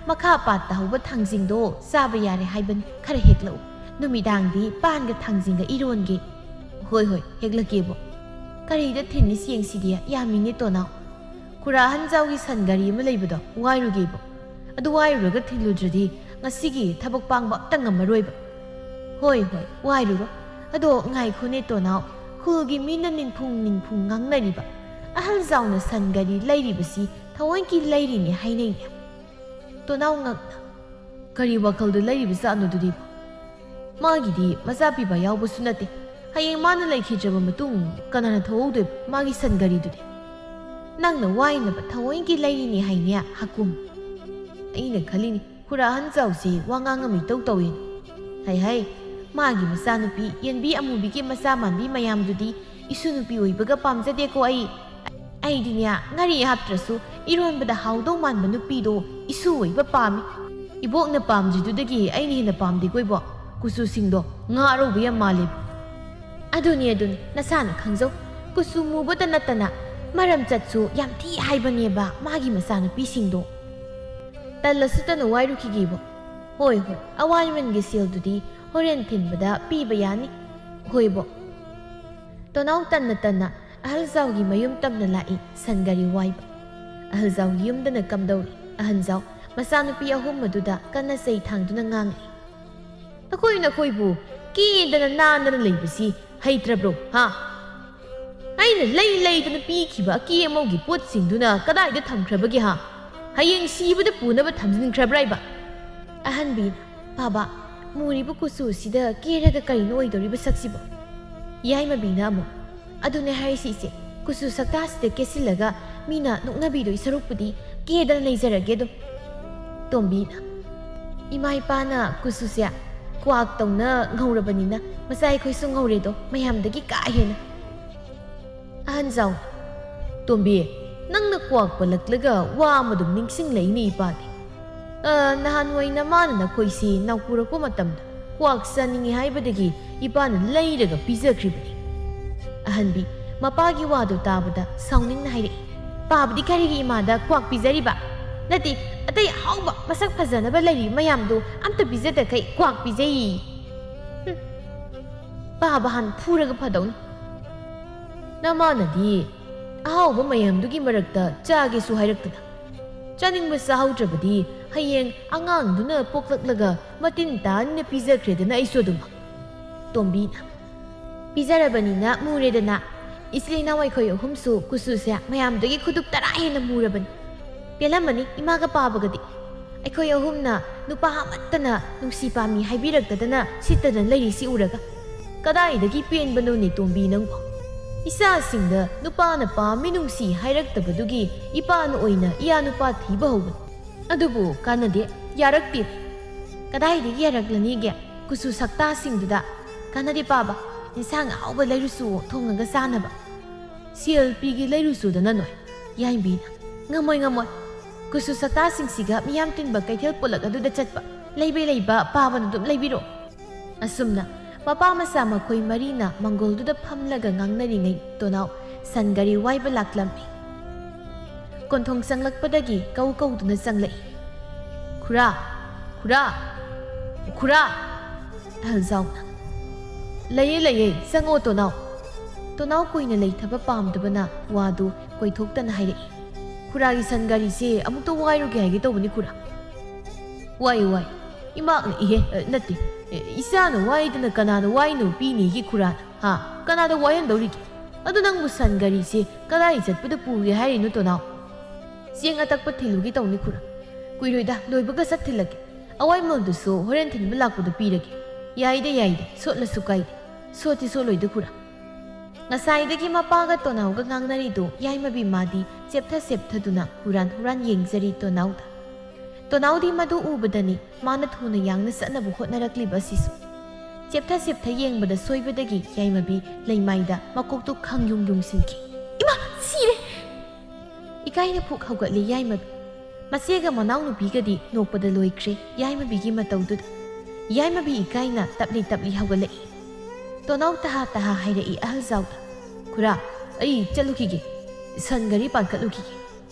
ꯃꯈꯥ ꯄꯥꯠꯇ ꯍꯧꯕ ꯊꯥꯡꯖꯤꯡꯗꯣ ꯆꯥꯕ ꯌꯥꯔꯦ ꯍꯥꯏꯕꯅꯤ, ꯈꯔ ꯍꯦꯛꯂꯛꯎ꯫ ꯅꯨꯃꯤꯗꯥꯡꯗꯤ ꯄꯥꯟꯒ ꯊꯥꯡꯖꯤꯡꯒ ꯏꯔꯣꯟꯒꯦ꯫ ꯍꯣꯏ ꯍꯦꯛꯂꯛꯀꯦꯕꯣ꯫ ꯀꯔꯤꯗ ꯊꯤꯟꯅꯤ ꯌꯦꯡꯁꯤꯒꯦ? ꯌꯥꯝꯃꯤꯅꯦ ꯇꯣꯅꯥꯎ꯫ ꯈꯨꯔꯥ ꯍꯟꯖꯥꯎꯒꯤ ꯁꯟ ꯒꯥꯔꯤ ꯑꯃ ꯂꯩꯕꯗꯣ ꯋꯥꯏꯔꯨꯒꯦꯕꯣ꯫ ꯑꯗꯨ ꯋꯥꯏꯔꯨꯔꯒ ꯊꯤꯜꯂꯨꯗ꯭ꯔꯗꯤ ꯉꯁꯤꯒꯤ ꯊꯕꯛ ꯄꯥꯡꯕ ꯑꯝꯇ ꯉꯝꯃꯔꯣꯏꯕ꯫ ꯍꯣꯏ ꯋꯥꯏꯔꯨꯔꯣ꯫ ꯑꯗꯣ ꯉꯥꯏꯈꯣꯅꯦ ꯇꯣꯅꯥꯎ, ꯈꯨꯜꯒꯤ ꯃꯤꯅ ꯅꯤꯡꯐꯨꯡ ꯉꯥꯡꯅꯔꯤꯕ ꯑꯍꯜ ꯆꯥꯎꯅ ꯁꯟ ꯒꯥꯔꯤ ꯂꯩꯔꯤꯕꯁꯤ ꯊꯑꯣꯏꯀꯤ ꯂꯩꯔꯤꯅꯦ ꯍꯥꯏꯅꯩꯅꯦ꯫ ꯇꯣꯅꯥꯎ ꯉꯛꯅ ꯀꯔꯤ ꯋꯥꯈꯜꯗ ꯂꯩꯔꯤꯕꯖꯥꯠꯅꯣꯗꯨꯗꯤ? ꯃꯥꯒꯤꯗꯤ ꯃꯆꯥ ꯄꯤꯕ ꯌꯥꯎꯕꯁꯨ ꯅꯠꯇꯦ, ꯍꯌꯦꯡ ꯃꯥꯅ ꯂꯩꯈꯤꯗ꯭ꯔꯕ ꯃꯇꯨꯡ ꯀꯅꯥꯅ ꯊꯧꯍꯧꯗꯣꯏꯕ ꯃꯥꯒꯤ ꯁꯟ ꯒꯥꯔꯤꯗꯨꯗꯤ? ꯅꯪꯅ ꯋꯥꯏꯅꯕ ꯊꯑꯣꯏꯀꯤ ꯂꯩꯔꯤꯅꯦ ꯍꯥꯏꯅꯦ ꯍꯀꯨꯝ꯫ ꯑꯩꯅ ꯈꯜꯂꯤꯅꯤ ꯈꯨꯔꯥ ꯍꯟꯖꯥꯎꯁꯤ ꯋꯥꯉꯥꯡ ꯑꯃ ꯏꯇꯧ ꯇꯧꯏꯅ꯫ ꯍꯩ ꯃꯥꯒꯤ ꯃꯆꯥꯅꯨꯄꯤ ꯌꯦꯟꯕꯤ ꯑꯃꯨꯕꯤꯒꯤ ꯃꯆꯥ ꯃꯥꯟꯕꯤ ꯃꯌꯥꯝꯗꯨꯗꯤ ꯏꯁꯨ ꯅꯨꯄꯤ ꯑꯣꯏꯕꯒ ꯄꯥꯝꯖꯗꯦꯀꯣ ꯑꯩ꯫ ꯑꯩꯗꯤꯅꯦ ꯉꯥꯔꯤ ꯍꯥꯞꯇ꯭ꯔꯁꯨ ꯏꯔꯣꯟꯕꯗ ꯍꯥꯎꯗꯧ ꯃꯥꯟꯕ ꯅꯨꯄꯤꯗꯣ ꯏꯁꯨ ꯑꯣꯏꯕ ꯄꯥꯝꯃꯤ ꯏꯕꯣꯛꯅ ꯄꯥꯝꯗ꯭ꯔꯤꯗꯨꯗꯒꯤ ꯑꯩꯅ ꯍꯦꯟꯅ ꯄꯥꯝꯗꯦꯀꯣ ꯏꯕꯣꯛ ꯀꯨꯆꯨꯁꯤꯡꯗꯣ ꯉꯥ ꯑꯔꯧꯕ ꯌꯥꯝ ꯃꯥꯜꯂꯦ ꯑꯗꯨꯅꯤ ꯅꯁꯥꯅ ꯈꯪꯖꯧ ꯀꯨꯆꯨ ꯃꯨꯕꯇ ꯅꯠꯇꯅ ꯃꯔꯝ ꯆꯠꯁꯨ ꯌꯥꯝ ꯊꯤ ꯍꯥꯏꯕꯅꯦꯕ ꯃꯥꯒꯤ ꯃꯆꯥꯅꯨꯄꯤꯁꯤꯡꯗꯣ ꯇꯜꯂꯁꯨ ꯇꯅ ꯋꯥꯏꯔꯨꯈꯤꯒꯦꯕꯣ ꯍꯣꯏ ꯑꯋꯥꯏꯃꯟꯒꯤ ꯁꯦꯜꯗꯨꯗꯤ ꯍꯣꯔꯦꯟ ꯊꯤꯟꯕꯗ ꯄꯤꯕ ꯌꯥꯅꯤ ꯍꯣꯏꯕꯣ ꯇꯣꯅꯥꯎ ꯇꯟꯅ ꯑꯍꯜꯖꯥꯎꯒꯤ ꯃꯌꯨꯝ ꯇꯝꯅ ꯂꯥꯛꯏ ꯁꯟ ꯒꯥꯔꯤ ꯋꯥꯏꯕ ꯑꯍꯜꯖꯥꯎꯒꯤ ꯌꯨꯝꯗꯅ ꯀꯝꯗꯧꯔꯤ ꯑꯍꯟꯖꯥꯎ ꯃꯆꯥꯅꯨꯄꯤ ꯑꯍꯨꯝ ꯑꯗꯨꯗ ꯀꯟꯅ ꯆꯩ ꯊꯥꯡꯗꯨꯅ ꯉꯥꯡꯉꯛꯏ ꯑꯩꯈꯣꯏꯕꯨ ꯀꯦꯗꯅ ꯅꯥꯟꯗꯅ ꯂꯩꯕꯁꯤ ꯍꯩꯇ꯭ꯔꯕ꯭ꯔꯣ ꯍꯥ ꯑꯩꯅ ꯂꯩꯗꯅ ꯄꯤꯈꯤꯕ ꯑꯀꯦ ꯑꯃꯧꯒꯤ ꯄꯣꯠꯁꯤꯡꯗꯨꯅ ꯀꯗꯥꯏꯗ ꯊꯝꯈ꯭ꯔꯕꯒꯦ ꯍꯥ ꯍꯌꯦꯡ ꯁꯤꯕꯗ ꯄꯨꯅꯕ ꯊꯝꯖꯤꯟꯈ꯭ꯔꯕ꯭ꯔꯥ ꯑꯍꯟꯕꯤꯅ ꯕꯥꯕꯥ ꯃꯨꯔꯤꯕ ꯀꯨꯆꯨꯁꯤꯗ ꯀꯦꯔꯒ ꯀꯔꯤꯅꯣ ꯑꯣꯏꯗꯧꯔꯤꯕ ꯁꯛꯁꯤꯕꯣ ꯌꯥꯏꯃꯕꯤꯅ ꯑꯃꯨꯛ ꯑꯗꯨꯅꯦ ꯍꯥꯏꯔꯤꯁꯤ ꯏꯆꯦ ꯀꯨꯆꯨ ꯁꯛꯇꯥꯁꯤꯗ ꯀꯦꯁꯤꯜꯂꯒ ꯃꯤꯅ ꯅꯣꯛꯅꯕꯤꯗꯣꯏ ꯁꯔꯨꯛꯄꯨꯗꯤ ꯀꯦꯗꯅ ꯂꯩꯖꯔꯒꯦꯗꯣ ꯇꯣꯝꯕꯤꯅ ꯏꯃꯥ ꯏꯄꯥꯅ ꯀꯨꯆꯨꯁꯦ ꯀ꯭ꯋꯥꯛ ꯇꯧꯅ ꯉꯧꯔꯕꯅꯤꯅ ꯃꯆꯥ ꯑꯩꯈꯣꯏꯁꯨ ꯉꯧꯔꯦꯗꯣ ꯃꯌꯥꯝꯗꯒꯤ ꯀꯥ ꯍꯦꯟꯅ ꯑꯍꯟꯖꯥꯎ ꯇꯣꯝꯕꯤ ꯅꯪꯅ ꯀ꯭ꯋꯥꯛ ꯄꯜꯂꯛꯂꯒ ꯋꯥ ꯑꯃꯗꯨꯝ ꯅꯤꯡꯁꯤꯡꯂꯛꯏꯅꯦ ꯏꯄꯥꯗꯤ ꯅꯍꯥꯟꯋꯥꯏ ꯅꯃꯥꯅ ꯅꯈꯣꯏꯁꯤ ꯅꯥꯎꯄꯨꯔꯛꯄ ꯃꯇꯝꯗ ꯀ꯭ꯋꯥꯛ ꯆꯥꯅꯤꯡꯉꯤ ꯍꯥꯏꯕꯗꯒꯤ ꯏꯄꯥꯅ ꯂꯩꯔꯒ ꯄꯤꯖꯈ꯭ꯔꯤꯕꯅꯤ ꯑꯍꯟꯕꯤ ꯃꯄꯥꯒꯤ ꯋꯥꯗꯨ ꯇꯥꯕꯗ ꯁꯥꯎꯅꯤꯡꯅ ꯍꯥꯏꯔꯛꯏ ꯄꯥꯕꯗꯤ ꯀꯔꯤꯒꯤ ꯏꯃꯥꯗ ꯀ꯭ꯋꯥꯛ ꯄꯤꯖꯔꯤꯕ ꯅꯠꯇꯦ ꯑꯇꯩ ꯑꯍꯥꯎꯕ ꯃꯁꯛ ꯐꯖꯅꯕ ꯂꯩꯔꯤꯕ ꯃꯌꯥꯝꯗꯣ ꯑꯝꯇ ꯄꯤꯖꯗꯈꯩ ꯀ꯭ꯋꯥꯛ ꯄꯤꯖꯩ ꯄꯥꯕ ꯍꯥꯟꯅ ꯐꯨꯔꯒ ꯐꯗꯧꯅꯤ ꯅꯃꯥꯅꯗꯤ ꯑꯍꯥꯎꯕ ꯃꯌꯥꯝꯗꯨꯒꯤ ꯃꯔꯛꯇ ꯆꯥꯒꯦꯁꯨ ꯍꯥꯏꯔꯛꯇꯅ ꯆꯥꯅꯤꯡꯕ ꯆꯥꯍꯧꯗ꯭ꯔꯕꯗꯤ ꯍꯌꯦꯡ ꯑꯉꯥꯡꯗꯨꯅ ꯄꯣꯛꯂꯛꯂꯒ ꯃꯇꯤꯟ ꯇꯥꯅ ꯄꯤꯖꯈ꯭ꯔꯦꯗꯅ ꯑꯩꯁꯨ ꯑꯗꯨꯃꯛ ꯇꯣꯝꯕꯤꯅ ꯄꯤꯖꯔꯕꯅꯤꯅ ꯃꯨꯔꯦꯗꯅ ꯏꯆꯤꯜ ꯏꯅꯥꯎ ꯑꯩꯈꯣꯏ ꯑꯍꯨꯝꯁꯨ ꯀꯨꯆꯨꯁꯦ ꯃꯌꯥꯝꯗꯒꯤ ꯈꯨꯗꯨꯞ 10 ꯍꯦꯟꯅ ꯃꯨꯔꯕꯅꯤ ꯄꯦꯜꯂꯝꯃꯅꯤ ꯏꯃꯥꯒ ꯄꯥꯕꯒꯗꯤ ꯑꯩꯈꯣꯏ ꯑꯍꯨꯝꯅ ꯅꯨꯄꯥ ꯑꯃꯠꯇꯅ ꯅꯨꯡꯁꯤ ꯄꯥꯝꯃꯤ ꯍꯥꯏꯕꯤꯔꯛꯇꯗꯅ ꯁꯤꯠꯇꯅ ꯂꯩꯔꯤꯁꯤ ꯎꯔꯒ ꯀꯗꯥꯏꯗꯒꯤ ꯄꯦꯟꯕꯅꯣꯅꯦ ꯇꯣꯝꯕꯤ ꯅꯪꯕꯣ ꯏꯆꯥꯁꯤꯡꯗ ꯅꯨꯄꯥꯅ ꯄꯥꯝꯃꯤ ꯅꯨꯡꯁꯤ ꯍꯥꯏꯔꯛꯇꯕꯗꯨꯒꯤ ꯏꯄꯥꯅ ꯑꯣꯏꯅ ꯏꯌꯥ ꯅꯨꯄꯥ ꯊꯤꯕ ꯍꯧꯕꯅꯤ ꯑꯗꯨꯕꯨ ꯀꯥꯟꯅꯗꯦ ꯌꯥꯔꯛꯇꯦ ꯀꯗꯥꯏꯗꯒꯤ ꯌꯥꯔꯛꯂꯅꯤꯒꯦ ꯀꯨꯆꯨ ꯁꯛꯇꯥꯁꯤꯡꯗꯨꯗ ꯀꯥꯟꯅꯗꯦ ꯄꯥꯕ ꯏꯟꯁꯥꯡ ꯑꯍꯥꯎꯕ ꯂꯩꯔꯨꯆꯨ ꯊꯣꯡꯉꯒ ꯆꯥꯅꯕ ꯁꯦꯜ ꯄꯤꯒꯦ ꯂꯩꯔꯨꯆꯨꯗꯅ ꯅꯣꯏ ꯌꯥꯏꯝꯕꯤꯅ ꯉꯝꯃꯣꯏ ꯀꯨꯆꯨ ꯁꯛꯇꯥꯁꯤꯡꯁꯤꯒ ꯃꯤꯌꯥꯝ ꯇꯤꯟꯕ ꯀꯩꯊꯦꯜ ꯄꯨꯜꯂꯛ ꯑꯗꯨꯗ ꯆꯠꯄ ꯂꯩꯕ ꯄꯥꯕꯅ ꯑꯗꯨꯝ ꯂꯩꯕꯤꯔꯣ ꯑꯁꯨꯝꯅ ꯃꯄꯥ ꯃꯆꯥ ꯃꯈꯣꯏ ꯃꯔꯤꯅ ꯃꯪꯒꯣꯜꯗꯨꯗ ꯐꯝꯂꯒ ꯉꯥꯡꯅꯔꯤꯉꯩ ꯇꯣꯅꯥꯎ ꯁꯟ ꯒꯥꯔꯤ ꯋꯥꯏꯕ ꯂꯥꯛꯂꯝꯃꯤ ꯀꯣꯟꯊꯣꯡ ꯆꯪꯂꯛꯄꯗꯒꯤ ꯀꯧꯗꯨꯅ ꯆꯪꯂꯛꯏ ꯈꯨꯔꯥ ꯑꯍꯜꯖꯥꯎꯅ ꯂꯩꯌꯦ ꯆꯪꯉꯣ ꯇꯣꯅꯥꯎ ꯀꯨꯏꯅ ꯂꯩꯊꯕ ꯄꯥꯝꯗꯕꯅ ꯋꯥꯗꯨ ꯀꯣꯏꯊꯣꯛꯇꯅ ꯍꯥꯏꯔꯛꯏ ꯈꯨꯔꯥꯒꯤ ꯁꯟ ꯒꯥꯔꯤꯁꯦ ꯑꯃꯨꯛꯇ ꯋꯥꯏꯔꯨꯒꯦ ꯍꯥꯏꯒꯦ ꯇꯧꯕꯅꯤ ꯈꯨꯔꯥ ꯋꯥꯏ ꯏꯃꯥꯛꯅ ꯏꯍꯦ ꯅꯠꯇꯦ ꯏꯆꯥꯅ ꯋꯥꯏꯗꯅ ꯀꯅꯥꯅ ꯋꯥꯏꯅꯣ ꯄꯤꯅꯤꯒꯤ ꯈꯨꯔꯥꯅ ꯍꯥ ꯀꯅꯥꯗ ꯋꯥꯏꯍꯟꯗꯧꯔꯤꯒꯦ ꯑꯗꯨ ꯅꯪꯕꯨ ꯁꯟ ꯒꯥꯔꯤꯁꯦ ꯀꯗꯥꯏ ꯆꯠꯄꯗ ꯄꯨꯒꯦ ꯍꯥꯏꯔꯤꯅꯣ ꯇꯣꯅꯥꯎ ꯆꯦꯡ ꯑꯇꯛꯄ ꯊꯤꯜꯂꯨꯒꯦ ꯇꯧꯅꯤ ꯈꯨꯔꯥ ꯀꯨꯏꯔꯣꯏꯗ ꯂꯣꯏꯕꯒ ꯁꯠ ꯊꯤꯜꯂꯒꯦ ꯑꯋꯥꯏꯃꯜꯗꯨꯁꯨ ꯍꯣꯔꯦꯟ ꯊꯤꯟꯕ ꯂꯥꯛꯄꯗ ꯄꯤꯔꯒꯦ ꯌꯥꯏꯗ ꯁꯣꯠꯂꯁꯨ ꯀꯥꯏꯗꯦ ꯁꯣꯠꯇꯤ ꯁꯣꯠꯂꯣꯏꯗ ꯈꯨꯔꯥ ꯉꯁꯥꯏꯗꯒꯤ ꯃꯄꯥꯒ ꯇꯣꯅꯥꯎꯒ ꯉꯥꯡꯅꯔꯤꯗꯣ ꯌꯥꯏꯃꯕꯤ ꯃꯥꯗꯤ ꯆꯦꯞꯊꯗꯨꯅ ꯍꯨꯔꯥꯟ ꯌꯦꯡꯖꯔꯤ ꯇꯣꯅꯥꯎꯗꯤ ꯃꯗꯨ ꯎꯕꯗꯅꯤ ꯃꯥꯅ ꯊꯨꯅ ꯌꯥꯡꯅ ꯆꯠꯅꯕ ꯍꯣꯠꯅꯔꯛꯂꯤꯕ ꯑꯁꯤꯁꯨ ꯆꯦꯞꯊ ꯌꯦꯡꯕꯗ ꯁꯣꯏꯕꯗꯒꯤ ꯌꯥꯏꯃꯕꯤ ꯂꯩꯃꯥꯏꯗ ꯃꯀꯣꯛꯇꯨ ꯌꯨꯡꯁꯤꯟꯈꯤ ꯏꯃꯥ ꯁꯤꯔꯦ ꯏꯀꯥꯏꯅ ꯐꯨꯛ ꯍꯧꯒꯠꯂꯤ ꯌꯥꯏꯃꯕꯤ ꯃꯆꯦꯒ ꯃꯅꯥꯎꯅꯨꯄꯤꯒꯗꯤ ꯅꯣꯛꯄꯗ ꯂꯣꯏꯈ꯭ꯔꯦ ꯌꯥꯏꯃꯕꯤꯒꯤ ꯃꯇꯧꯗꯨꯗ ꯌꯥꯏꯃꯕꯤ ꯏꯀꯥꯏꯅ ꯇꯞꯂꯤ ꯍꯧꯒꯠꯂꯛꯏ ꯇꯣꯅꯥꯎ ꯇꯍꯥ ꯍꯥꯏꯔꯛꯏ ꯑꯍꯜꯖꯥꯎꯗ ꯈꯨꯔꯥ ꯑꯩ ꯆꯠꯂꯨꯈꯤꯒे ꯁꯟ ꯒꯥꯔꯤ ꯄꯥꯟꯈꯠꯂꯨꯈꯤꯒꯦ